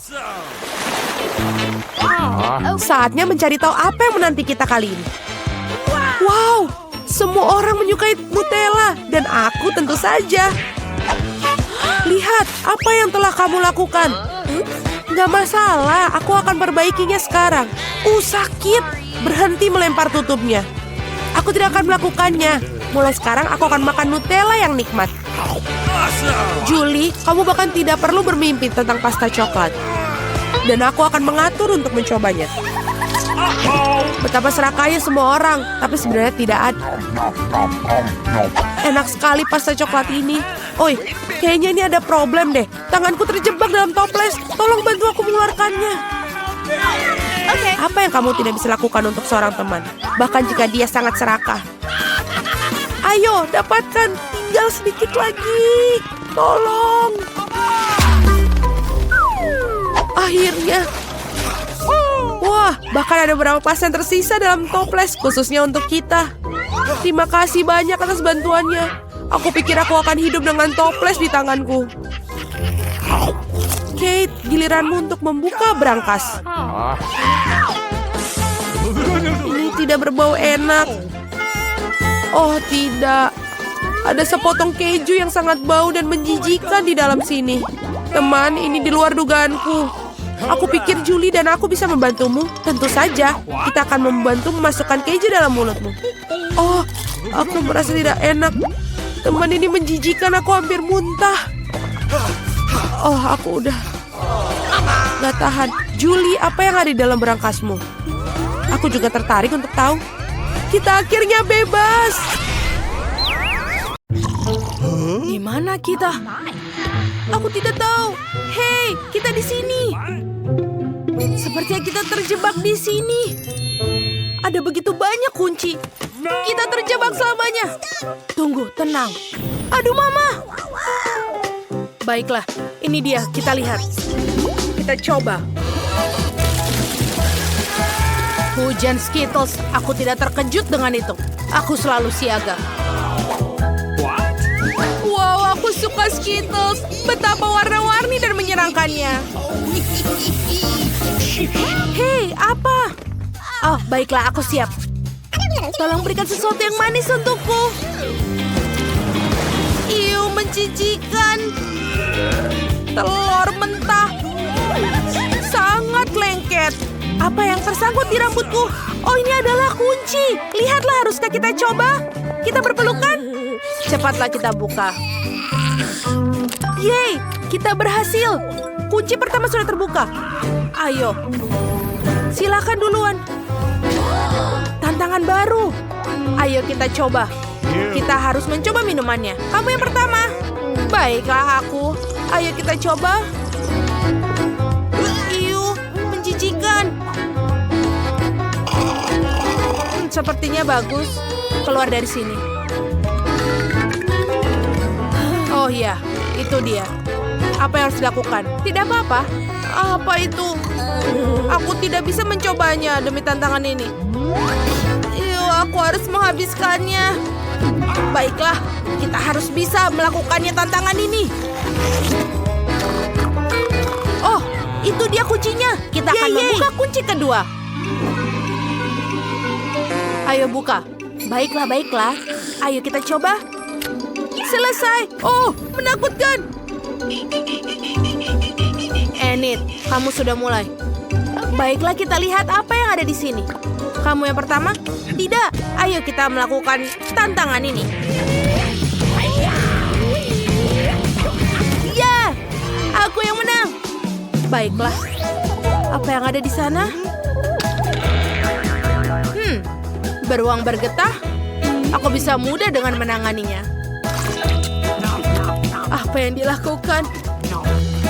Saatnya mencari tahu apa yang menanti kita kali ini. Wow, semua orang menyukai Nutella dan aku tentu saja. Lihat apa yang telah kamu lakukan. Nggak masalah, aku akan perbaikinya sekarang. Sakit. Berhenti melempar tutupnya. Aku tidak akan melakukannya. Mulai sekarang aku akan makan Nutella yang nikmat. Awesome! Julie, kamu bahkan tidak perlu bermimpi tentang pasta coklat. Dan aku akan mengatur untuk mencobanya. Uh-oh! Betapa serakahnya semua orang, tapi sebenarnya tidak ada. Enak sekali pasta coklat ini. Oi, kayaknya ini ada problem deh. Tanganku terjebak dalam toples. Tolong bantu aku mengeluarkannya. Oke. Apa yang kamu tidak bisa lakukan untuk seorang teman? Bahkan jika dia sangat serakah. Ayo, dapatkan. Tinggal sedikit lagi. Tolong. Akhirnya. Wah, bahkan ada beberapa pasien tersisa dalam toples, khususnya untuk kita. Terima kasih banyak atas bantuannya. Aku pikir aku akan hidup dengan toples di tanganku. Kate, giliranmu untuk membuka berangkas. Ini tidak berbau enak. Oh, tidak. Ada sepotong keju yang sangat bau dan menjijikan di dalam sini. Teman, ini di luar dugaanku. Aku pikir Julie dan aku bisa membantumu. Tentu saja, kita akan membantu memasukkan keju dalam mulutmu. Oh, aku merasa tidak enak. Teman, ini menjijikan, aku hampir muntah. Oh, aku udah gak tahan. Julie, apa yang ada di dalam berangkasmu? Aku juga tertarik untuk tahu. Kita akhirnya bebas. Di mana kita? Aku tidak tahu. Hei, kita di sini. Sepertinya kita terjebak di sini. Ada begitu banyak kunci. Kita terjebak selamanya. Tunggu, tenang. Aduh, Mama. Baiklah, ini dia. Kita lihat. Kita coba. Hujan Skittles. Aku tidak terkejut dengan itu. Aku selalu siaga. Wow, aku suka Skittles. Betapa warna-warni dan menyenangkannya. Hei, apa? Oh, baiklah, aku siap. Tolong berikan sesuatu yang manis untukku. Iu, menjijikan. Telur mentah. Sangat lengket. Apa yang tersangkut di rambutku? Oh, ini adalah kunci. Lihatlah, haruskah kita coba? Kita berpelukan? Cepatlah kita buka. Yeay, kita berhasil. Kunci pertama sudah terbuka. Ayo, silakan duluan. Tantangan baru. Ayo kita coba. Kita harus mencoba minumannya. Kamu yang pertama. Baiklah aku. Ayo kita coba. Iu, menjijikan. Sepertinya bagus. Keluar dari sini. Oh iya, itu dia. Apa yang harus dilakukan? Tidak apa-apa. Apa itu? Aku tidak bisa mencobanya demi tantangan ini. Aku harus menghabiskannya. Baiklah, kita harus bisa melakukannya tantangan ini. Oh, itu dia kuncinya. Kita akan membuka kunci kedua. Ayo buka. Baiklah, baiklah. Ayo kita coba. Selesai. Oh, menakutkan. Enid, kamu sudah mulai. Baiklah, kita lihat apa yang ada di sini. Kamu yang pertama? Tidak. Ayo kita melakukan tantangan ini. Ya, aku yang menang. Baiklah. Apa yang ada di sana? Beruang bergetah. Aku bisa mudah dengan menanganinya. Apa yang dilakukan?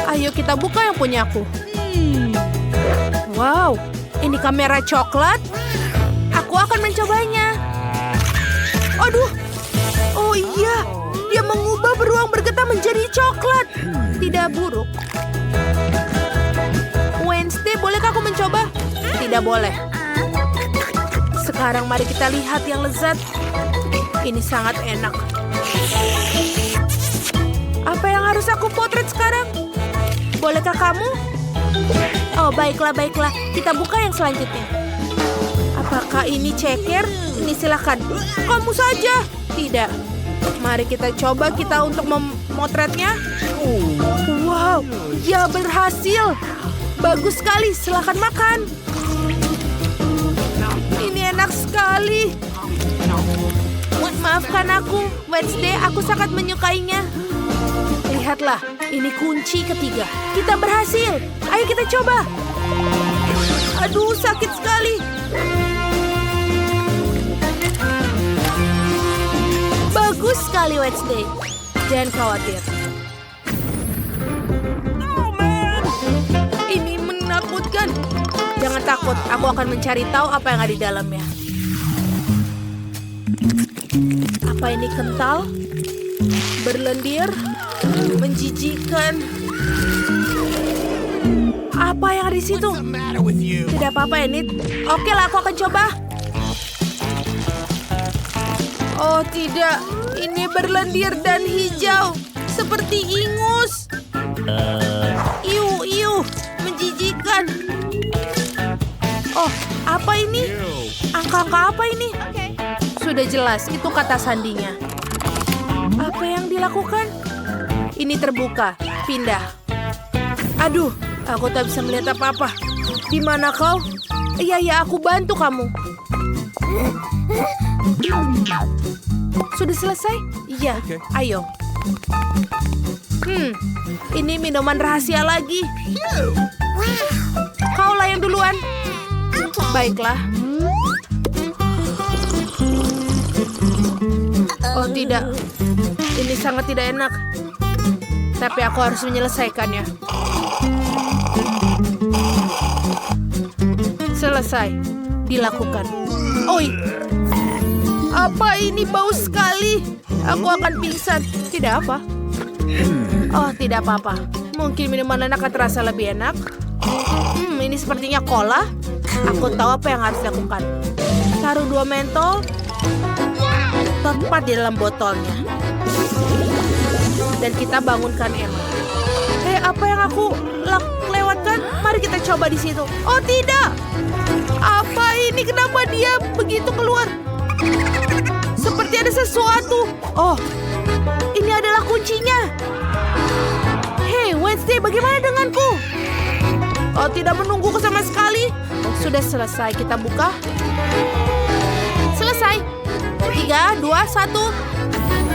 Ayo kita buka yang punyaku. Wow, ini kamera coklat. Aku akan mencobanya. Aduh. Oh iya, dia mengubah beruang bergetah menjadi coklat. Tidak buruk. Wednesday, bolehkah aku mencoba? Tidak boleh. Sekarang mari kita lihat yang lezat. Ini sangat enak. Apa yang harus aku potret sekarang? Bolehkah kamu? Oh, baiklah, baiklah. Kita buka yang selanjutnya. Apakah ini ceker? Ini silakan. Kamu saja. Tidak. Mari kita coba untuk memotretnya. Wow, dia berhasil. Bagus sekali, silakan makan. Ini enak sekali. Maafkan aku, Wednesday, aku sangat menyukainya. Lihatlah, ini kunci ketiga. Kita berhasil. Ayo kita coba. Aduh, sakit sekali. Bagus sekali, Wednesday. Jangan khawatir. Ini menakutkan. Jangan takut, aku akan mencari tahu apa yang ada di dalamnya. Apa ini kental? Berlendir? Menjijikan? Apa yang ada di situ? Tidak apa-apa, Enid. Oke lah, aku akan coba. Oh tidak, ini berlendir dan hijau. Seperti ingus. Iu, menjijikan. Oh, apa ini? Angka-angka apa ini? Sudah jelas, itu kata sandinya. Apa yang dilakukan? Ini terbuka, pindah. Aduh, aku tak bisa melihat apa-apa. Di mana kau? Iya, aku bantu kamu. Sudah selesai? Iya, ayo. Ini minuman rahasia lagi. Kaulah yang duluan. Baiklah. Oh tidak, ini sangat tidak enak. Tapi aku harus menyelesaikannya. Selesai, dilakukan. Oi, apa ini bau sekali? Aku akan pingsan. Tidak apa. Oh, tidak apa-apa. Mungkin minuman lain akan terasa lebih enak. Ini sepertinya cola. Aku tahu apa yang harus dilakukan. Taruh 2 mentol tepat di dalam botolnya. Dan kita bangunkan Emma. Apa yang aku lewatkan? Mari kita coba di situ. Oh tidak! Apa ini? Kenapa dia begitu keluar? Seperti ada sesuatu. Oh, ini adalah kuncinya. Hei, Wednesday, bagaimana denganku? Oh, tidak menungguku sama sekali. Oh, sudah selesai. Kita buka. Selesai. 3, 2, 1.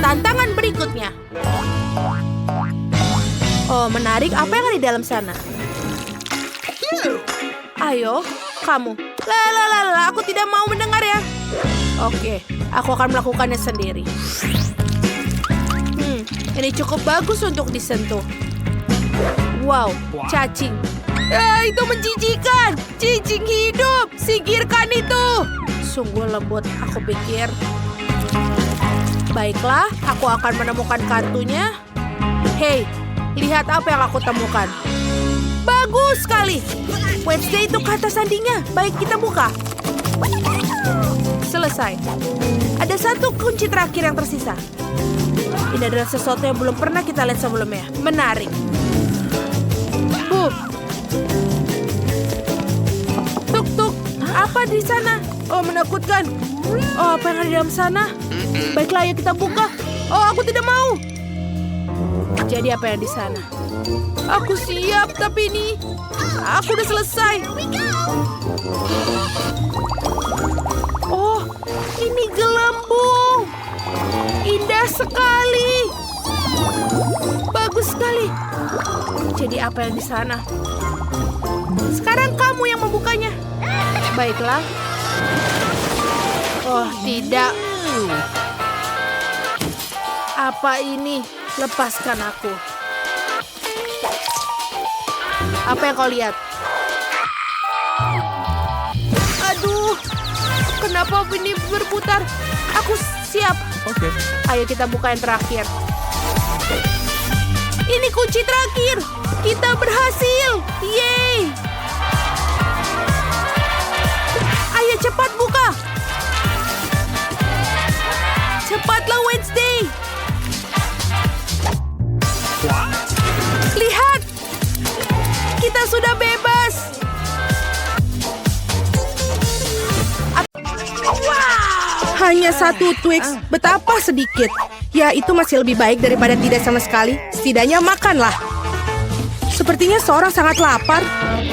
Tantangan berikutnya. Oh, menarik. Apa yang ada di dalam sana? Ayo, kamu. Lah, aku tidak mau mendengar ya. Oke, aku akan melakukannya sendiri. Ini cukup bagus untuk disentuh. Wow, cacing. Itu menjijikan. Cicing hidup. Singkirkan itu. Sungguh lembut, aku pikir. Baiklah, aku akan menemukan kartunya. Hei, lihat apa yang aku temukan. Bagus sekali. Wednesday itu kata sandinya. Baik, kita buka. Selesai. Ada 1 kunci terakhir yang tersisa. Ini adalah sesuatu yang belum pernah kita lihat sebelumnya. Menarik. Tuk. Apa di sana? Oh, menakutkan. Oh, apa yang ada di dalam sana? Baiklah, ayo kita buka. Oh, aku tidak mau. Jadi apa yang di sana? Aku siap, tapi ini... Aku udah selesai. Oh, ini gelembung. Indah sekali. Bagus sekali. Jadi apa yang di sana? Sekarang kamu yang membukanya. Baiklah. Oh, tidak. Apa ini? Lepaskan aku. Apa yang kau lihat? Aduh, kenapa ini berputar? Aku siap. Oke. Ayo kita buka yang terakhir. Ini kunci terakhir. Kita berhasil. Yeay. Ayo cepat buka. Cepatlah, Wednesday. Lihat. Kita sudah bebas. Hanya 1 Twix, betapa sedikit. Ya, itu masih lebih baik daripada tidak sama sekali. Setidaknya makanlah. Sepertinya seorang sangat lapar.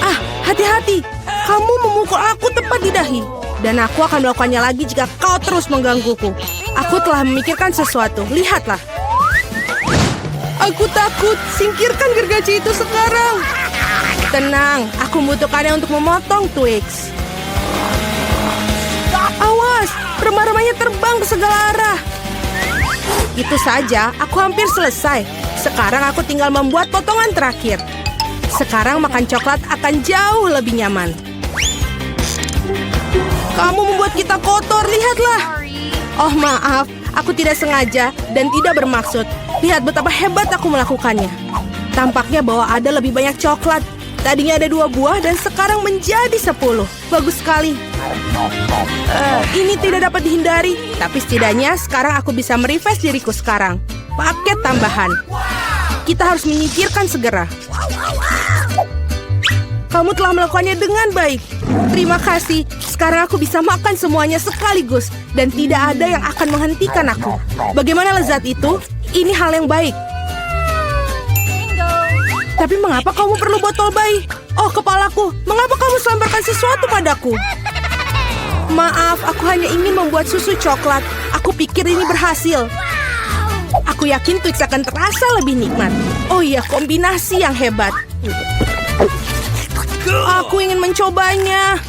Ah, hati-hati. Kamu memukul aku tepat di dahi. Dan aku akan melakukannya lagi jika kau terus menggangguku. Aku telah memikirkan sesuatu. Lihatlah. Aku takut. Singkirkan gergaji itu sekarang. Tenang, aku membutuhkannya untuk memotong Twix. Awas, remah-remahnya terbang ke segala arah. Itu saja, aku hampir selesai. Sekarang aku tinggal membuat potongan terakhir. Sekarang makan coklat akan jauh lebih nyaman. Kamu membuat kita kotor, lihatlah. Oh maaf, aku tidak sengaja dan tidak bermaksud. Lihat betapa hebat aku melakukannya. Tampaknya bahwa ada lebih banyak coklat. Tadinya ada 2 buah dan sekarang menjadi 10. Bagus sekali. Ini tidak dapat dihindari. Tapi setidaknya sekarang aku bisa merefresh diriku sekarang. Paket tambahan. Kita harus menyingkirkan segera. Kamu telah melakukannya dengan baik. Terima kasih. Sekarang aku bisa makan semuanya sekaligus. Dan tidak ada yang akan menghentikan aku. Bagaimana lezat itu? Ini hal yang baik. Tapi mengapa kamu perlu botol bayi? Oh, kepalaku. Mengapa kamu selemparkan sesuatu padaku? Maaf, aku hanya ingin membuat susu coklat. Aku pikir ini berhasil. Aku yakin Twix akan terasa lebih nikmat. Oh iya, kombinasi yang hebat. Aku ingin mencobanya.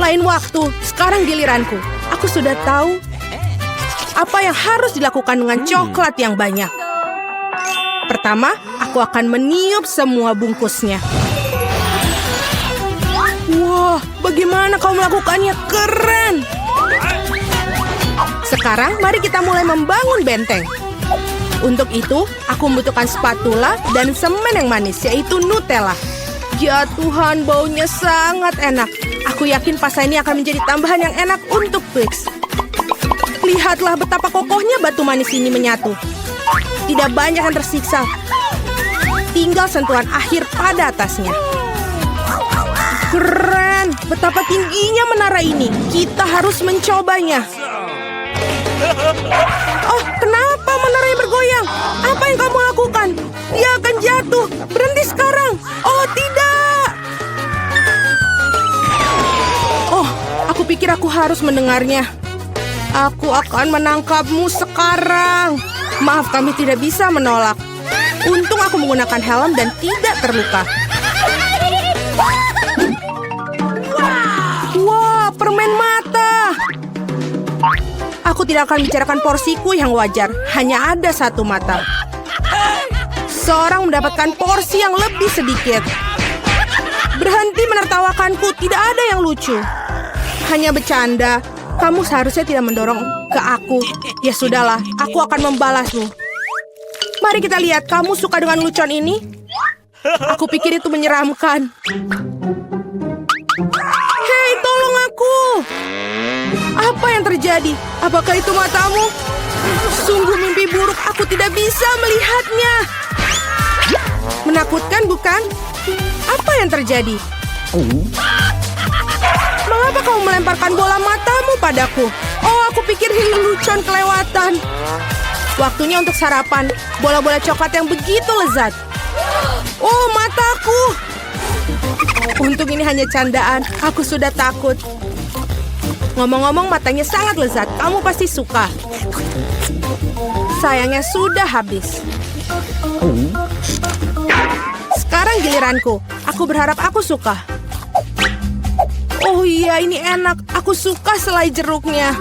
Lain waktu, sekarang giliranku. Aku sudah tahu apa yang harus dilakukan dengan coklat yang banyak. Pertama, aku akan meniup semua bungkusnya. Wah, bagaimana kau melakukannya? Keren! Sekarang, mari kita mulai membangun benteng. Untuk itu, aku membutuhkan spatula dan semen yang manis, yaitu Nutella. Ya Tuhan, baunya sangat enak. Aku yakin pasta ini akan menjadi tambahan yang enak untuk Twix. Lihatlah betapa kokohnya batu manis ini menyatu. Tidak banyak yang tersiksa. Tinggal sentuhan akhir pada atasnya. Keren! Betapa tingginya menara ini. Kita harus mencobanya. Oh, kenapa menaranya bergoyang? Apa yang kamu lakukan? Dia akan jatuh. Berhenti sekarang. Oh, tidak. Oh, aku pikir aku harus mendengarnya. Aku akan menangkapmu sekarang. Maaf, kami tidak bisa menolak. Untung aku menggunakan helm dan tidak terluka. Wah, permen mata. Aku tidak akan bicarakan porsiku yang wajar. Hanya ada 1 mata. Seorang mendapatkan porsi yang lebih sedikit. Berhenti menertawakanku. Tidak ada yang lucu. Hanya bercanda. Kamu seharusnya tidak mendorong ke aku. Ya sudahlah, aku akan membalasmu. Mari kita lihat, kamu suka dengan lucuan ini? Aku pikir itu menyeramkan. Hei, tolong aku! Apa yang terjadi? Apakah itu matamu? Sungguh mimpi buruk, aku tidak bisa melihatnya. Menakutkan, bukan? Apa yang terjadi? Mengapa kamu melemparkan bola matamu padaku? Oh, aku pikir ini lelucon kelewatan. Waktunya untuk sarapan. Bola-bola coklat yang begitu lezat. Oh, mataku. Untung ini hanya candaan. Aku sudah takut. Ngomong-ngomong, matanya sangat lezat. Kamu pasti suka. Sayangnya sudah habis. Sekarang giliranku. Aku berharap aku suka. Oh iya, ini enak. Aku suka selai jeruknya.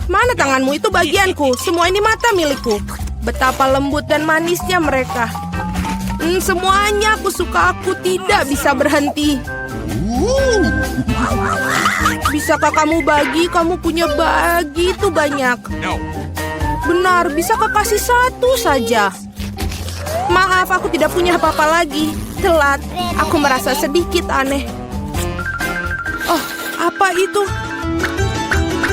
Mana tanganmu? Itu bagianku. Semua ini mata milikku. Betapa lembut dan manisnya mereka. Semuanya aku suka. Aku tidak bisa berhenti. Bisakah kamu bagi? Kamu punya begitu banyak. Benar, bisakah kasih 1 saja? Maaf, aku tidak punya apa-apa lagi. Telat. Aku merasa sedikit aneh. Oh, apa itu?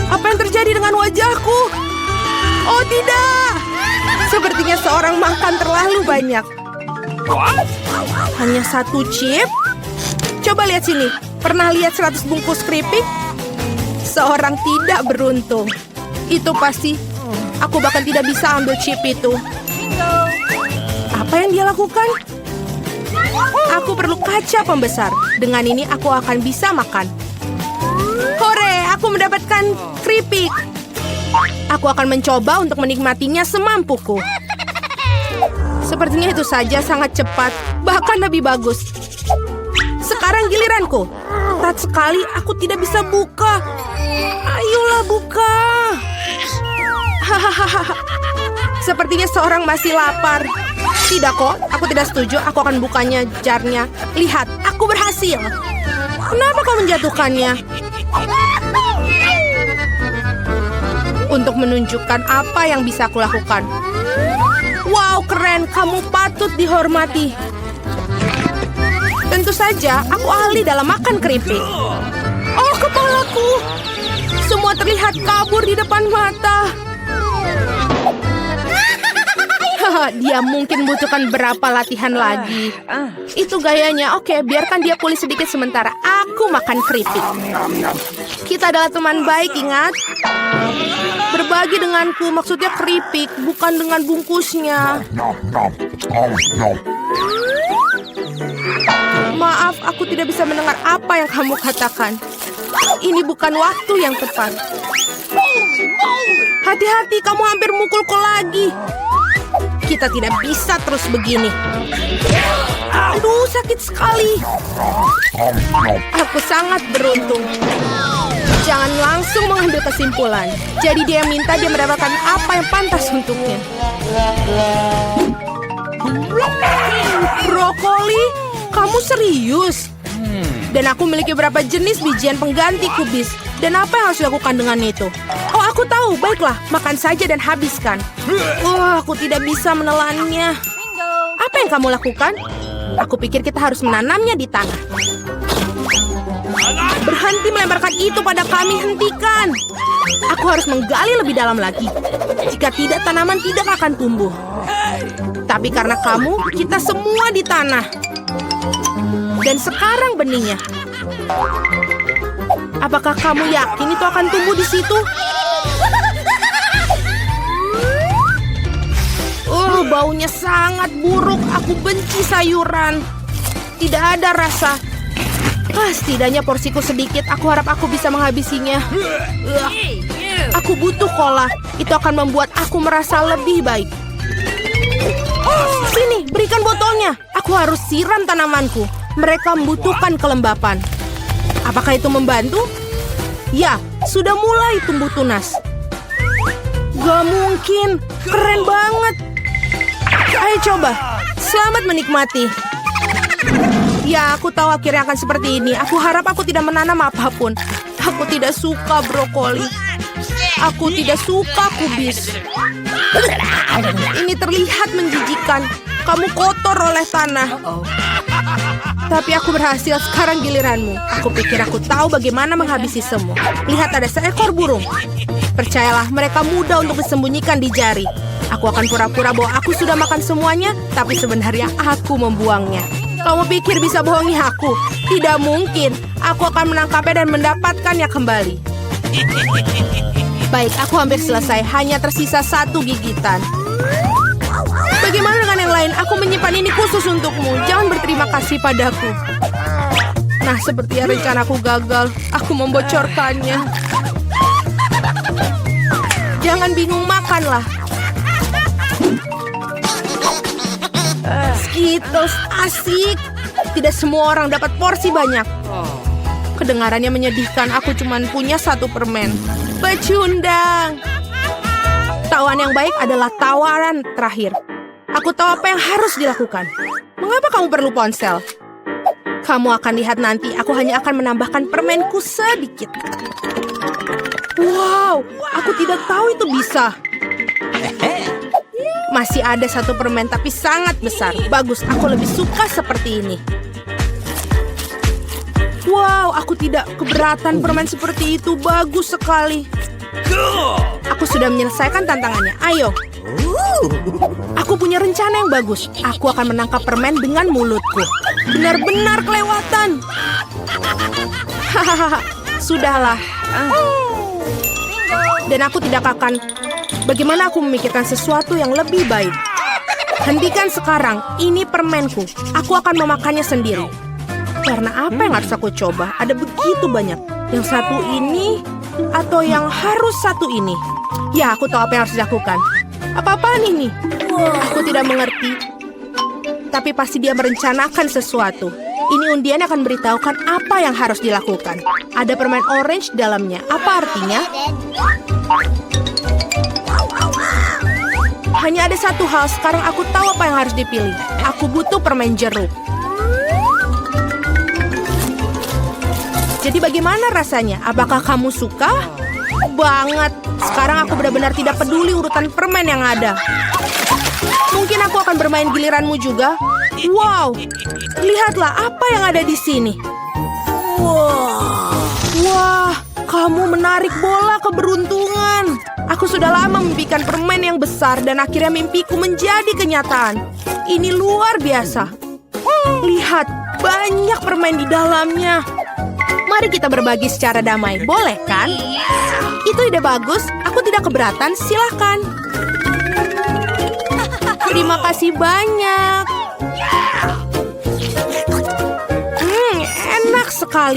Apa yang terjadi dengan wajahku? Oh, tidak! Sepertinya seorang makan terlalu banyak. Hanya 1 chip? Coba lihat sini. Pernah lihat 100 bungkus keripik? Seorang tidak beruntung. Itu pasti. Aku bahkan tidak bisa ambil chip itu. Apa yang dia lakukan? Aku perlu kaca pembesar. Dengan ini aku akan bisa makan. Hore, aku mendapatkan keripik. Aku akan mencoba untuk menikmatinya semampuku. Sepertinya itu saja sangat cepat, bahkan lebih bagus. Sekarang giliranku. Berat sekali, aku tidak bisa buka. Ayolah buka. Hahaha. Sepertinya seorang masih lapar. Tidak kok, aku tidak setuju. Aku akan bukanya jarnya. Lihat, aku berhasil. Kenapa kau menjatuhkannya? Untuk menunjukkan apa yang bisa aku lakukan. Wow, keren. Kamu patut dihormati. Tentu saja, aku ahli dalam makan keripik. Oh, kepalaku. Semua terlihat kabur di depan mata. Dia mungkin butuhkan berapa latihan lagi. Itu gayanya. Oke, biarkan dia pulih sedikit sementara. Aku makan keripik. Kita adalah teman baik, ingat? Berbagi denganku, maksudnya keripik, bukan dengan bungkusnya. Maaf, aku tidak bisa mendengar apa yang kamu katakan. Ini bukan waktu yang tepat. Hati-hati, kamu hampir mukulku lagi. Kita tidak bisa terus begini. Aduh, sakit sekali. Aku sangat beruntung. Jangan langsung mengambil kesimpulan. Jadi dia minta dia mendapatkan apa yang pantas untuknya. Brokoli? Kamu serius? Dan aku memiliki beberapa jenis bijian pengganti kubis. Dan apa yang harus dilakukan dengan itu? Oh, aku tahu. Baiklah, makan saja dan habiskan. Wah, aku tidak bisa menelannya. Apa yang kamu lakukan? Aku pikir kita harus menanamnya di tanah. Berhenti melemparkan itu pada kami, hentikan. Aku harus menggali lebih dalam lagi. Jika tidak, tanaman tidak akan tumbuh. Tapi karena kamu, kita semua di tanah. Dan sekarang benihnya. Apakah kamu yakin itu akan tumbuh di situ? Oh, baunya sangat buruk. Aku benci sayuran. Tidak ada rasa. Setidaknya porsiku sedikit. Aku harap aku bisa menghabisinya. Aku butuh cola. Itu akan membuat aku merasa lebih baik. Sini, berikan botolnya. Aku harus siram tanamanku. Mereka membutuhkan kelembapan. Apakah itu membantu? Ya, sudah mulai tumbuh tunas. Gak mungkin. Keren banget. Ayo coba. Selamat menikmati. Ya, aku tahu akhirnya akan seperti ini. Aku harap aku tidak menanam apapun. Aku tidak suka brokoli. Aku tidak suka kubis. Ini terlihat menjijikan. Kamu kotor oleh tanah. Tapi aku berhasil. Sekarang giliranmu. Aku pikir aku tahu bagaimana menghabisi semua. Lihat, ada seekor burung. Percayalah, mereka mudah untuk disembunyikan di jari. Aku akan pura-pura bahwa aku sudah makan semuanya, tapi sebenarnya aku membuangnya. Kamu pikir bisa bohongi aku? Tidak mungkin. Aku akan menangkapnya dan mendapatkannya kembali. Baik, aku hampir selesai. Hanya tersisa 1 gigitan. Bagaimana dengan yang lain? Aku menyimpan ini khusus untukmu. Jangan berterima kasih padaku. Nah, sepertinya rencanaku gagal. Aku membocorkannya. Jangan bingung, makanlah. Skittles asik. Tidak semua orang dapat porsi banyak. Kedengarannya menyedihkan. Aku cuma punya 1 permen. Pecundang. Tawaran yang baik adalah tawaran terakhir. Aku tahu apa yang harus dilakukan. Mengapa kamu perlu ponsel? Kamu akan lihat nanti. Aku hanya akan menambahkan permenku sedikit. Wow, aku tidak tahu itu bisa. Masih ada 1 permen, tapi sangat besar. Bagus, aku lebih suka seperti ini. Wow, aku tidak keberatan permen seperti itu. Bagus sekali. Aku sudah menyelesaikan tantangannya. Ayo. Aku punya rencana yang bagus. Aku akan menangkap permen dengan mulutku. Benar-benar kelewatan. Hahaha. Sudahlah. Dan aku tidak akan... Bagaimana aku memikirkan sesuatu yang lebih baik? Hentikan sekarang, ini permenku. Aku akan memakannya sendiri. Karena apa yang harus aku coba? Ada begitu banyak. Yang satu ini, atau yang harus satu ini? Ya, aku tahu apa yang harus dilakukan. Apa-apaan ini? Aku tidak mengerti. Tapi pasti dia merencanakan sesuatu. Ini undian akan beritahukan apa yang harus dilakukan. Ada permen orange di dalamnya. Apa artinya? Hanya ada satu hal, sekarang aku tahu apa yang harus dipilih. Aku butuh permen jeruk. Jadi bagaimana rasanya? Apakah kamu suka? Banget. Sekarang aku benar-benar tidak peduli urutan permen yang ada. Mungkin aku akan bermain giliranmu juga. Wow, lihatlah apa yang ada di sini. Wah, kamu menarik bola keberuntungan. Aku sudah lama memimpikan permen yang besar dan akhirnya mimpiku menjadi kenyataan. Ini luar biasa. Lihat, banyak permen di dalamnya. Mari kita berbagi secara damai, boleh kan? Itu ide bagus, aku tidak keberatan, silakan. Terima kasih banyak. Enak sekali.